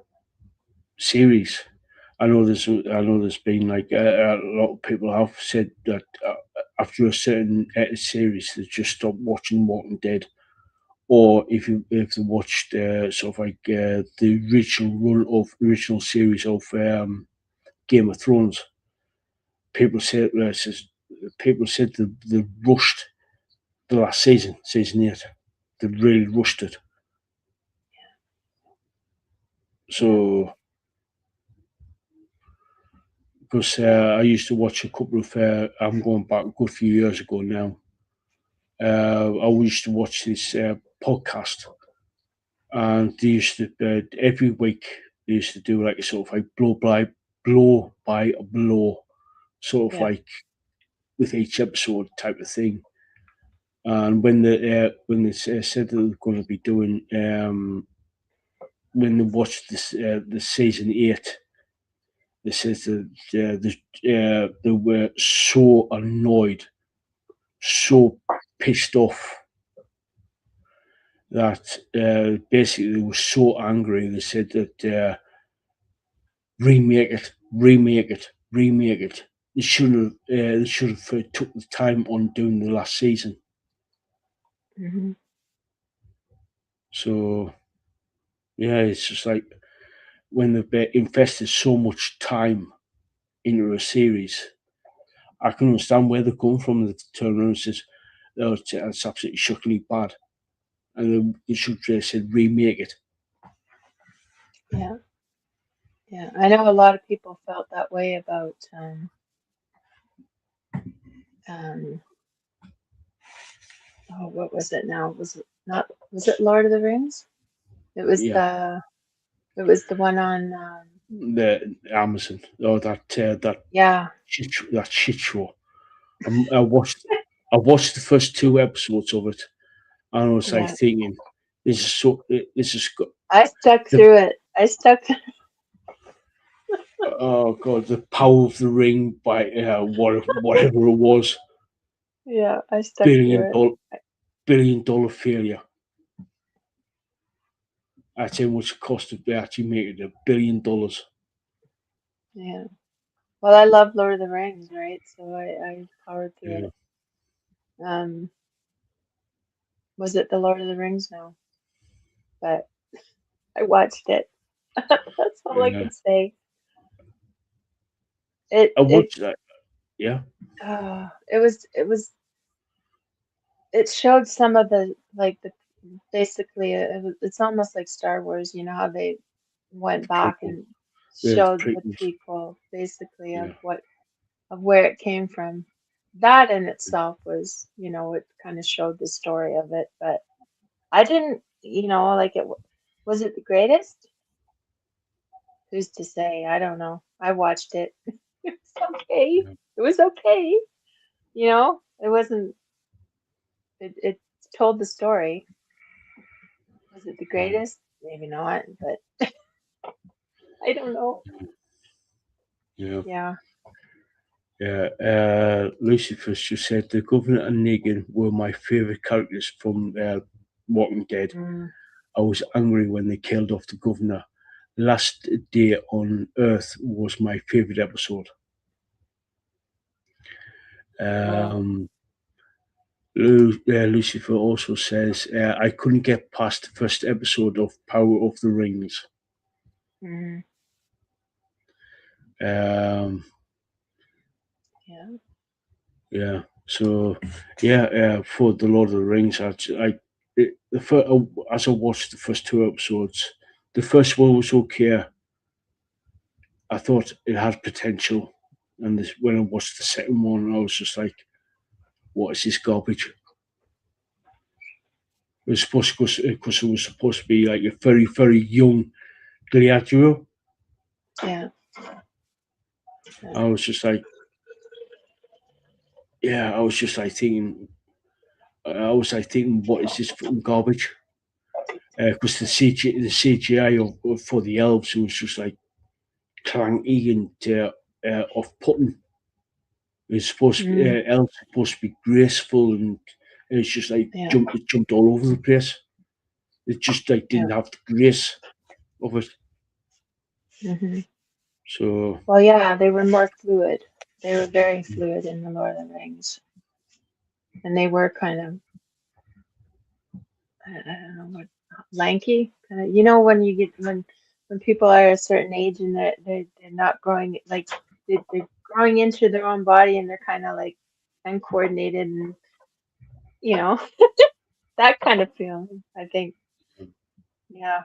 series. I know there's been like a lot of people have said that after a certain series they just stop watching Walking Dead, or if they watched sort of like the original series of Game of Thrones, people said they rushed the last season 8. They really rushed it. So, because I used to watch a couple of, I'm going back a good few years ago now. I used to watch this podcast, and they used to every week they used to do like a sort of like blow by blow, sort of like with each episode type of thing. And when they said that they're going to be doing when they watched this the season 8, they said that they were so annoyed, so pissed off that basically they were so angry. They said that remake it. They should have took the time on doing the last season. Mm-hmm. So yeah, it's just like when they've invested so much time into a series, I can understand where they're coming from. The turn around and says, "Oh, it's absolutely shockingly bad," and they should have said remake it. Yeah. Yeah. I know a lot of people felt that way about oh, what was it now? Was it Lord of the Rings? It was the one on The Amazon. Oh, that yeah. shit show. I watched the first 2 episodes of it, and I was like thinking, this is I stuck through it. Oh god, the Power of the Ring by whatever it was. Yeah, I stuck through it. $1 billion failure. That's how much it cost to actually make it $1 billion. Yeah. Well, I love Lord of the Rings, right? So I powered through it. Was it the Lord of the Rings? No, but I watched it. That's all I can say. I watched that. Yeah. It showed some of the basically it's almost like Star Wars. You know how they went back and showed the prequel basically of where it came from. That in itself was, it kind of showed the story of it, but I didn't, like it. Was it the greatest? Who's to say? I don't know. I watched it. It was okay. It was okay. It wasn't. It told the story. Was it the greatest? Maybe not, but I don't know. Yeah. Yeah. Yeah. Lucifer just said the Governor and Negan were my favourite characters from Walking Dead. I was angry when they killed off the Governor. Last Day on Earth was my favourite episode. Lucifer also says, I couldn't get past the first episode of Power of the Rings. Yeah. So, for the Lord of the Rings, as I watched the first 2 episodes, the first one was okay. I thought it had potential, and when I watched the second one, I was just like, "What is this garbage?" It was supposed because it was supposed to be like a very, very young Gladiator. Yeah. I was just like thinking, what is this fucking garbage? Because the CGI for the elves was just like clanky and off-putting. It's supposed to be, elves are supposed to be graceful, and it's just like it jumped all over the place. It just like didn't have the grace of it. So Well, yeah, they were more fluid. They were very fluid in the Lord of the Rings, and they were kind of, I don't know what, lanky. You know, when you get when people are a certain age and they're not growing, like they're growing into their own body, and they're kind of like uncoordinated, and you know that kind of feeling. I think, yeah,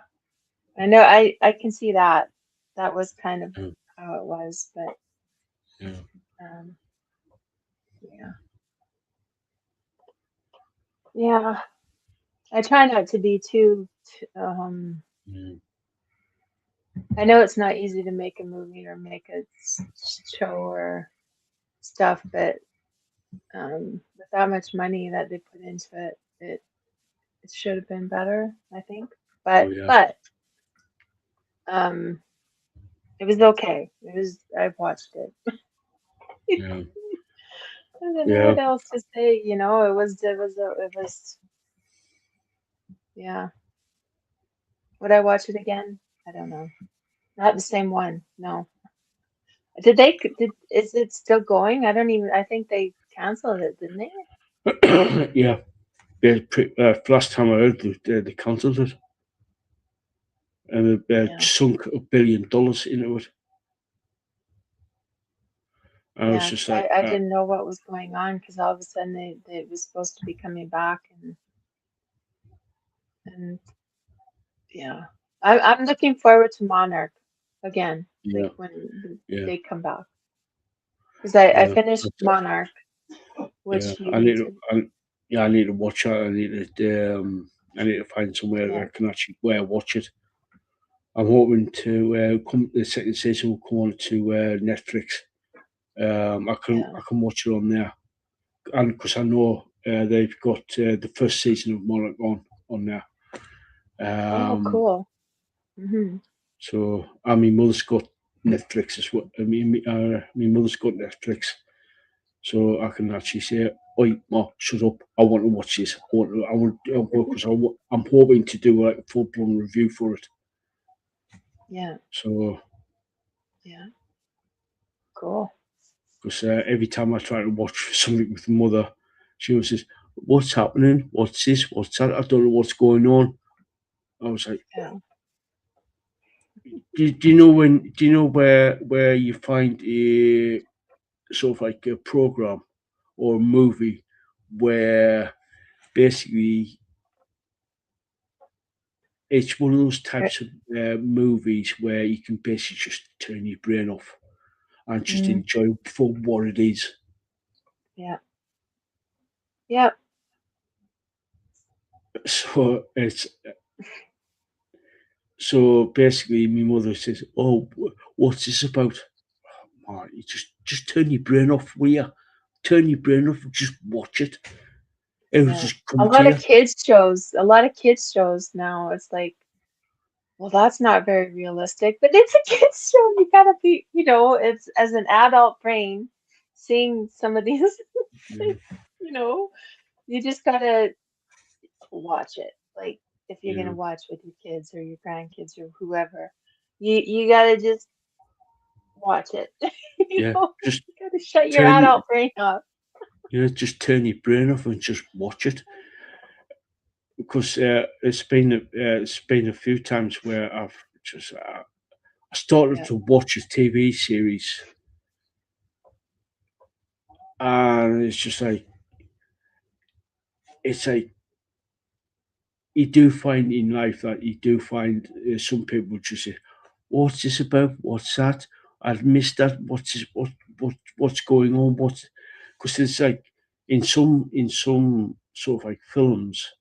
I know. I can see that. That was kind of yeah, how it was, but yeah, um, yeah, yeah. I try not to be too. yeah, I know it's not easy to make a movie or make a show or stuff, but with that much money that they put into it, it should have been better, I think. oh But yeah, but um, it was okay. It was. I've watched it. yeah, I don't know yeah. what else to say. You know, it was. Yeah. Would I watch it again? I don't know. Not the same one. No. Did they? Is it still going? I don't even. I think they canceled it, didn't they? Yeah. Last time I heard, they cancelled it, and they Yeah. sunk $1 billion into it. I was Yeah, just 'cause like, I didn't know what was going on because all of a sudden they was supposed to be coming back and yeah. I'm looking forward to Monarch again, yeah, like when yeah, they come back. Because I yeah, finished Monarch, yeah. which you need to. Yeah, I need to watch it. I need to find somewhere that Yeah, I can actually watch it. I'm hoping to come. The second season will come on to Netflix. yeah. I can watch it on there, and because I know they've got the first season of Monarch on there. Oh, Um, cool. Hmm. so, and my mother's got Netflix as well. My mother's got Netflix, so I can actually say, "Oi, Ma, shut up! I want to watch this. I want, because I'm hoping to do like a full blown review for it." Yeah, So, yeah. Cool. because every time I try to watch something with mother, she always says, "What's happening? What's this? What's that? I don't know what's going on." I was like, Yeah. do you know when? Do you know where you find a sort of like a program or a movie where basically it's one of those Er, types of movies where you can basically just turn your brain off and just mm, enjoy for what it is. yeah. Yeah. So it's so basically my mother says, "Oh, what's this about?" Man, you just turn your brain off, will you? Turn your brain off and just watch it. It'll Yeah. just A come to lot of you. kids shows. A lot of kids shows now. It's like, well, that's not very realistic, but it's a kids show. You gotta be, it's as an adult brain seeing some of these, Yeah, like, you know, you just gotta watch it. Like if you're yeah, gonna watch with your kids or your grandkids or whoever, you gotta just watch it. yeah. Just You gotta shut your turn adult brain off. just turn your brain off and just watch it. Because it's been a few times where I've just I started Yeah. to watch a TV series, and it's like you do find in life that you do find some people just say, "What's this about? What's that? I've missed that. What's this, what's going on? What?" Because it's like in some sort of like films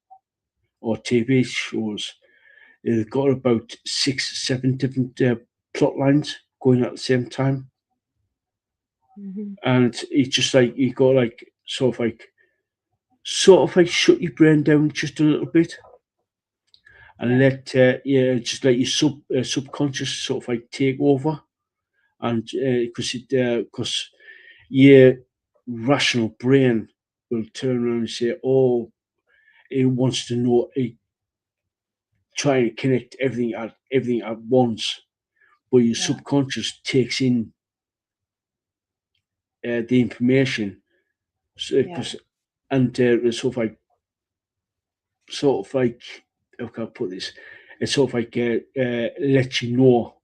or TV shows, they've got about 6, 7 different plot lines going at the same time, Hmm. and it's just like you got like sort of like shut your brain down just a little bit and Yeah. let just let your subconscious sort of like take over, and because your rational brain will turn around and say, "Oh, it wants to know, it try and connect everything at once." but your Yeah. subconscious takes in the information. So, Yeah. and it's sort of like, how can I put this? It's sort of like let you know,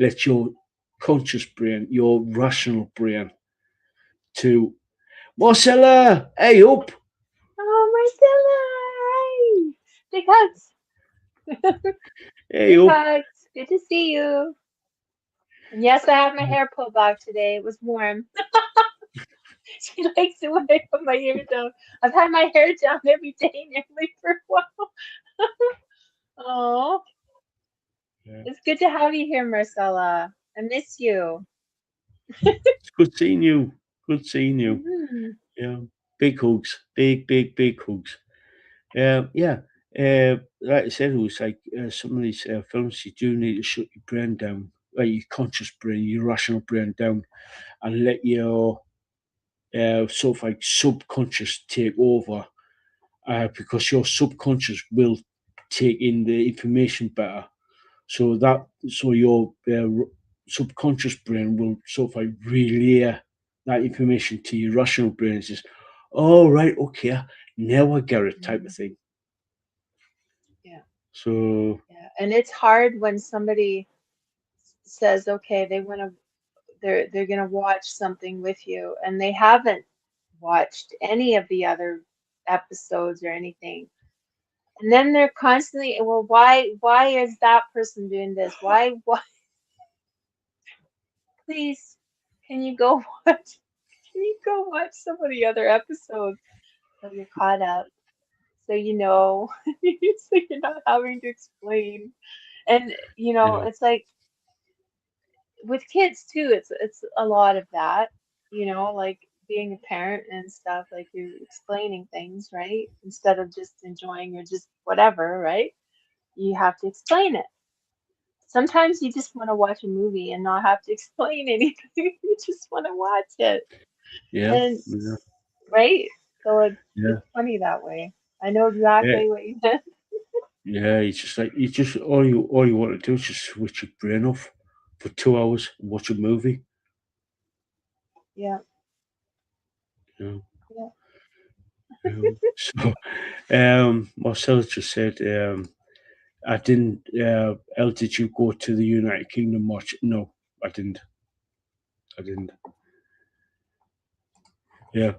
let your conscious brain, your rational brain, to Marcella, hey up, Oh, Marcella! Big hugs! hey Big up, hugs! Good to see you. And yes, I have my hair pulled back today. It was warm. She likes it when I put my hair down. I've had my hair down every day nearly for a while. Oh, yeah. it's good to have you here, Marcella. I miss you. It's good seeing you. Good seeing you. Hmm. Yeah, big hugs, big hugs. Yeah. Like I said, it was like some of these films. You do need to shut your brain down, like your conscious brain, your rational brain down, and let your sort of like subconscious take over, because your subconscious will take in the information better. So your subconscious brain will sort of like relay that information to your rational brain and says, "Oh right, okay, now I get it," type of thing. Yeah, So yeah. And it's hard when somebody says, okay, they're gonna watch something with you, and they haven't watched any of the other episodes or anything. And then they're constantly, well, why is that person doing this? Why please, can you go watch can you go watch some of the other episodes so you're caught up, so you know, so you're not having to explain. And yeah, it's like with kids too, it's a lot of that, like being a parent and stuff, like you're explaining things, right? Instead of just enjoying or just whatever, right? You have to explain it. Sometimes you just want to watch a movie and not have to explain anything. You just want to watch it. yeah, And yeah, right? So yeah, it's funny that way. I know yeah. exactly what you meant. Yeah, it's just like you just all you want to do is just switch your brain off for 2 hours and watch a movie. Yeah, You know? yeah. So, Marcella just said, I didn't. El, did you go to the United Kingdom much? No, I didn't. I didn't. Yeah.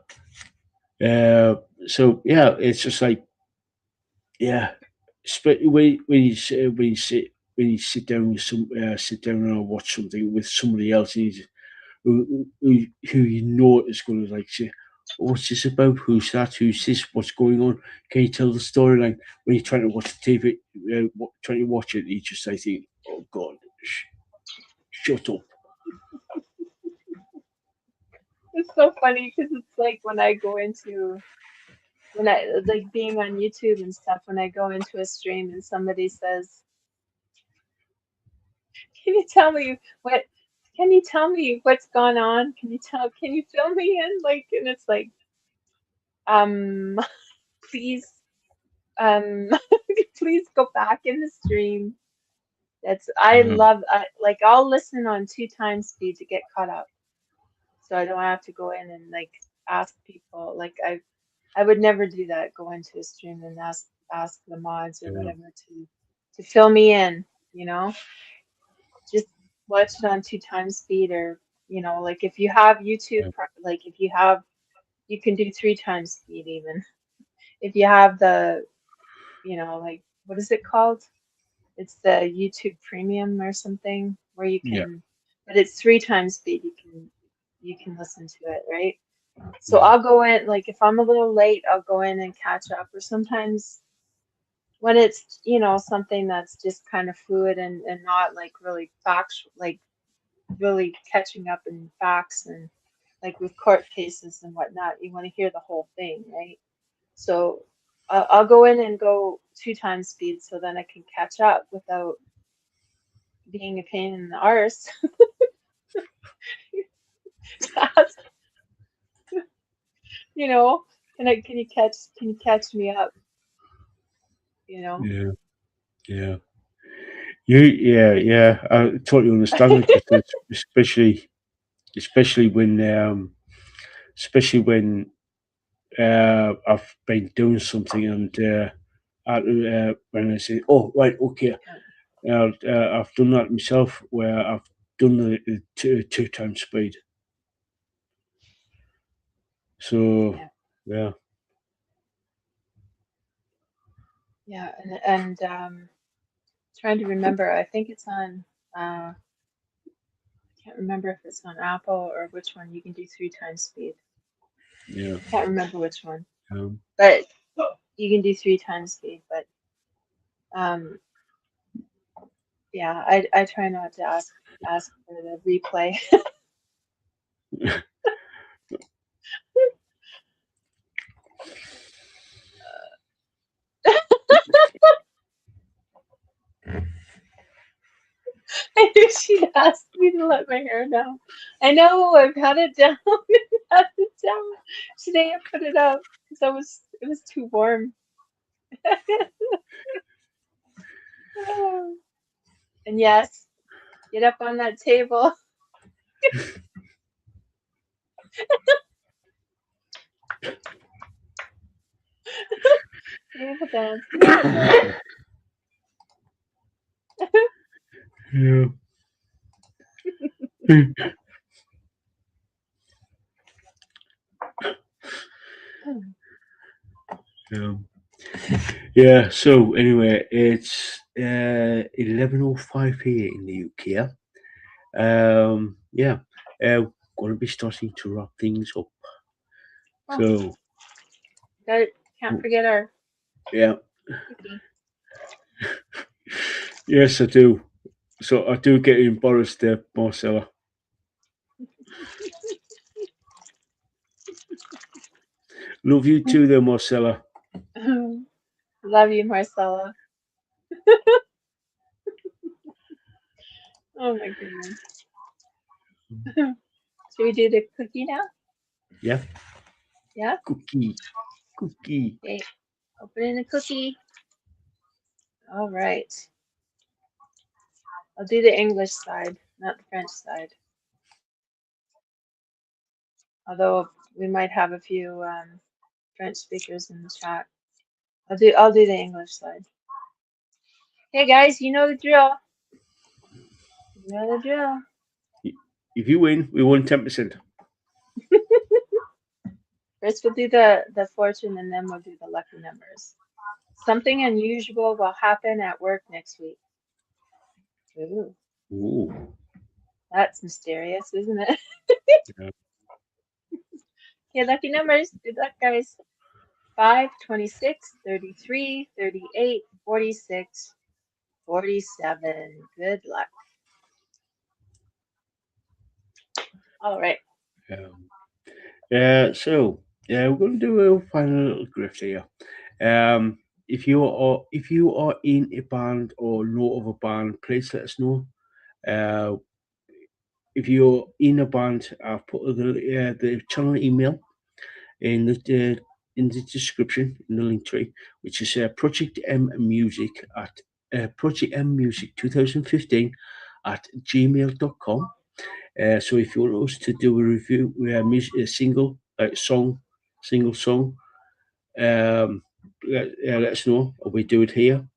So yeah, it's just like, yeah. When you sit down with sit down and watch something with somebody else, and who you know is going to like say, "What's this about? Who's that? Who's this? What's going on? Can you tell the storyline?" When you're trying to watch the TV, trying to watch it, you just I think, "Oh God, shut up." It's so funny because it's like when I go into when I like being on YouTube and stuff, when I go into a stream and somebody says, "Can you tell me what? Can you tell me what's gone on? Can you fill me in?" Like, and it's like, um, please, um, please go back in the stream. Yeah, Like I'll listen on 2 times speed to get caught up, so I don't have to go in and like ask people. Like I would never do that. Go into a stream and ask the mods or yeah, whatever to fill me in. You know, just watch it on 2 times speed, or like if you have YouTube, yeah, like if you have, you can do 3 times speed even. If you have the, like what is it called? It's the YouTube Premium or something where you yeah, can, but it's 3 times speed. You can listen to it, right? So yeah, I'll go in, like if I'm a little late, I'll go in and catch up. Or sometimes when it's, something that's just kind of fluid and not like really factual, like really catching up in facts, and like with court cases and whatnot, you want to hear the whole thing, right? So I'll go in and go 2 times speed so then I can catch up without being a pain in the arse to ask, you know, can you catch me up, you know? yeah, yeah. Yeah. I totally understand it, 'cause especially when I've been doing something and when I say, "Oh, right, okay," I've done that myself, where I've done the two times speed. So yeah. And trying to remember. I think it's on. I can't remember if it's on Apple or which one. You can do 3 times speed. Yeah. Can't remember which one, Um, but you can do 3 times speed. But yeah, I try not to ask for the replay. I knew she'd ask me to let my hair down. I know I've had it down and had it down. Today I put it up because it was too warm. And yes, get up on that table. Table dance. yeah. Um, yeah. So anyway, it's 11:05 here in the UK. Yeah. Going to be starting to wrap things up. So Can't forget our yeah. cookie. Yes, I do. So I do get embarrassed there, Marcella. Love you too, there, Marcella. Love you, Marcella. Oh my goodness. Should we do the cookie now? Yeah. Yeah? Cookie. Okay. Opening the cookie. All right. I'll do the English side, not the French side. Although we might have a few French speakers in the chat. I'll do the English side. Hey guys, you know the drill. You know the drill. If you win, we won 10%. First we'll do the fortune and then we'll do the lucky numbers. Something unusual will happen at work next week. Ooh, Ooh. that's mysterious, isn't it? Yeah. Okay, lucky numbers. Good luck, guys. 5, 26, 33, 38, 46, 47. Good luck. All right. So we're going to do a final little grift here. If you are in a band or know of a band, please let us know. If you're in a band, I've put the channel email in the description in the link tree, which is Project M Music at Project M Music 2015 at gmail.com. So if you want us to do a review, a single single song, let us know. Or we do it here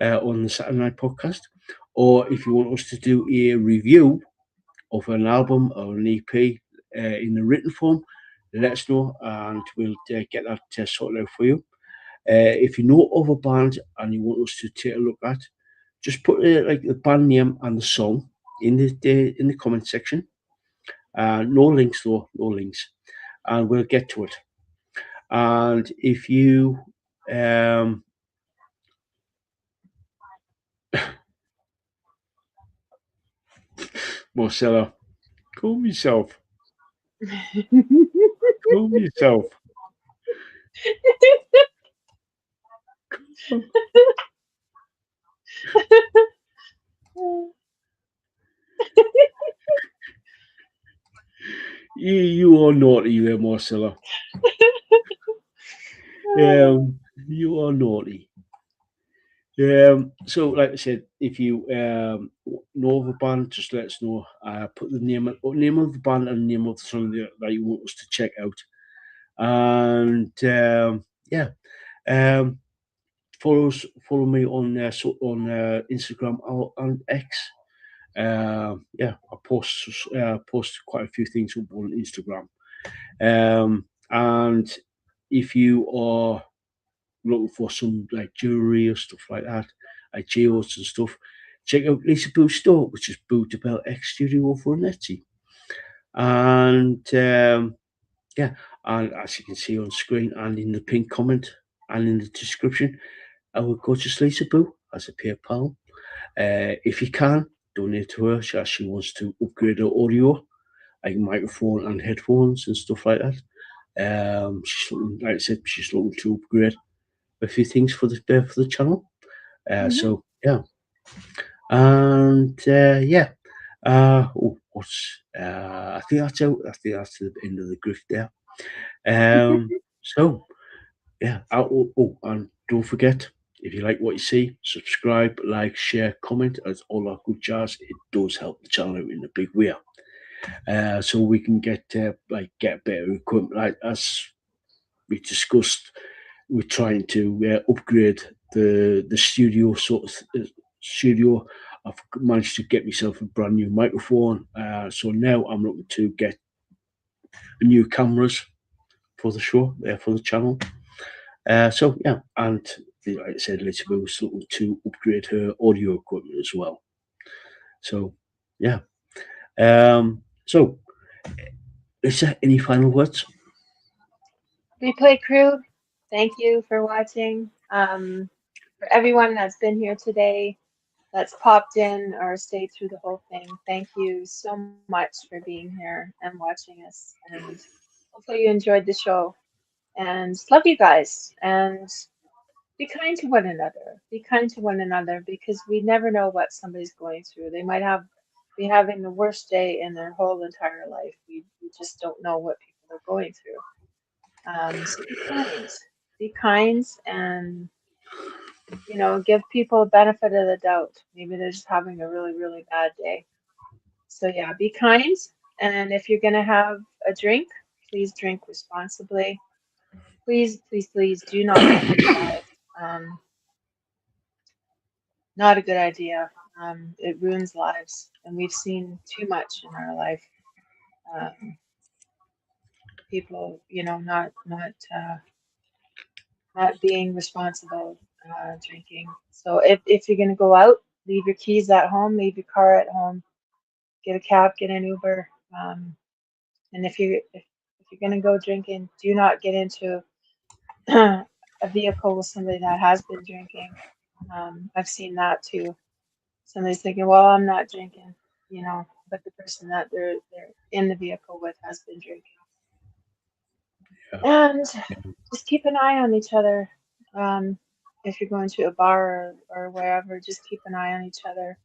on the Saturday Night Podcast. Or if you want us to do a review of an album or an EP in the written form, let us know and we'll get that sorted out for you. If you know of a band and you want us to take a look at, just put like the band name and the song in the comment section. No links though, no links, and we'll get to it. And if you Marcella, calm yourself. Calm yourself. You are naughty there, Marcella. You are naughty. So, like I said, if you know of a band, just let us know. Put the name of the band and name of the song that you want us to check out. And yeah, um, follow me on Instagram or on X. Yeah, I post quite a few things up on Instagram. And if you are looking for some like jewelry or stuff like that, like geos and stuff, check out Lisaboo's store, which is Boo to Bell X Studio over on Etsy. And yeah, and as you can see on screen and in the pinned comment and in the description, our gorgeous Lisaboo has a PayPal. If you can, donate to her. She wants to upgrade her audio, like microphone and headphones and stuff like that. She's looking, like I said, she's looking to upgrade a few things for the channel. So yeah, and yeah. I think that's out. I think that's the end of the grift there. So yeah. And don't forget, if you like what you see, subscribe, like, share, comment. That's all that good jazz. It does help the channel out in a big way. So we can get better equipment. Like as we discussed, we're trying to upgrade the studio studio. I've managed to get myself a brand new microphone. So now I'm looking to get new cameras for the show, for the channel. So yeah, and like I said, Lisaboo was looking to upgrade her audio equipment as well. So yeah. So Lisa, any final words? Replay crew, thank you for watching. For everyone that's been here today, that's popped in or stayed through the whole thing, thank you so much for being here and watching us. And hopefully you enjoyed the show. And love you guys. And be kind to one another. Be kind to one another because we never know what somebody's going through. They might be having the worst day in their whole entire life. We just don't know what people are going through. So be kind. Be kind and give people a benefit of the doubt. Maybe they're just having a really, really bad day. So yeah, be kind. And if you're gonna have a drink, please drink responsibly. Please, please, please do not drive. Not a good idea. It ruins lives, and we've seen too much in our life. Um, People, not being responsible drinking. So if you're gonna go out, leave your keys at home, leave your car at home, get a cab, get an Uber. And if you're gonna go drinking, do not get into a vehicle with somebody that has been drinking. I've seen that too. Somebody's thinking, well, I'm not drinking, but the person that they're in the vehicle with has been drinking. Yeah. And just keep an eye on each other. If you're going to a bar or wherever, just keep an eye on each other.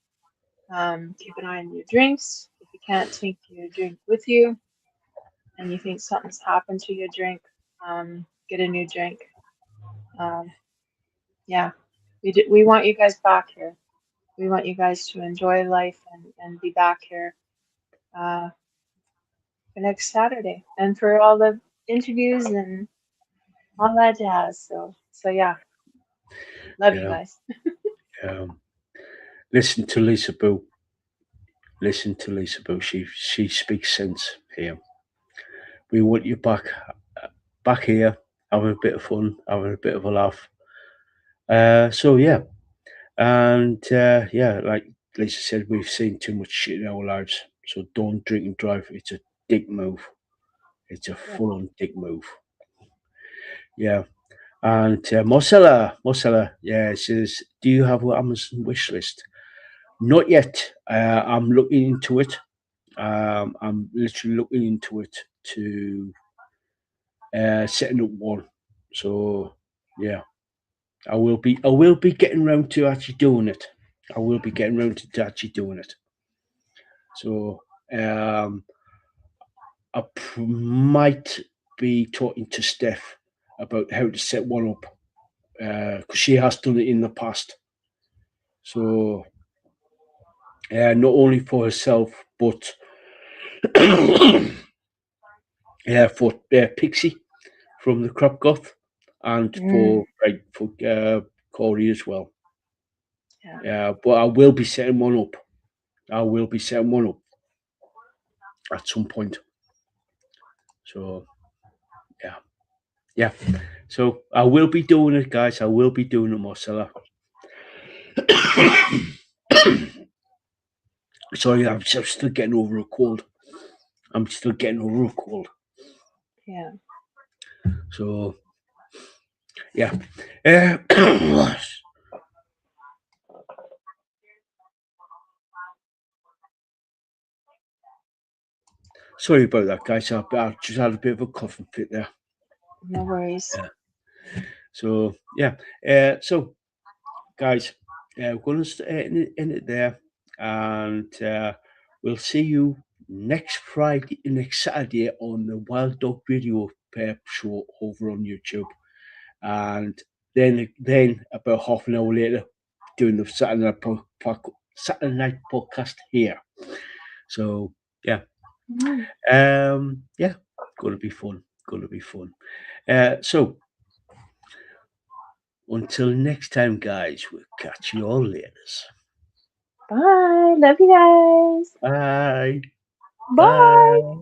Keep an eye on your drinks. If you can't take your drink with you and you think something's happened to your drink, get a new drink. Yeah, we want you guys back here. We want you guys to enjoy life and be back here for next Saturday and for all the interviews and all that jazz. So yeah, love you Yeah. guys. Listen to Lisaboo. Listen to Lisaboo. She speaks sense here. We want you back here, having a bit of fun, having a bit of a laugh. So yeah, and yeah, like Lisa said, we've seen too much shit in our lives. So don't drink and drive. It's a dick move. It's a full-on dick move. Yeah. And Marcella, yeah, it says, do you have an Amazon wish list? Not yet. I'm looking into it. I'm literally looking into it to setting up one. So yeah, I will be getting around to actually doing it. I will be getting around to actually doing it. So might be talking to Steph about how to set one up because she has done it in the past. So not only for herself, but for Pixie from the Crop Goth, and for Corey as well. But I will be setting one up. I will be setting one up at some point. So yeah. So I will be doing it, guys. I will be doing it, Marcella. Sorry, I'm still getting over a cold. Yeah. So yeah. Sorry about that, guys. I just had a bit of a coughing fit there. No worries. Yeah. So yeah. So guys, we're going to end it there, and we'll see you next Saturday on the Wild Dog Video show over on YouTube, and then about half an hour later, doing the Saturday night podcast here. So yeah, yeah, gonna be fun. So until next time, guys, we'll catch you all later. Bye. Love you guys. Bye. Bye.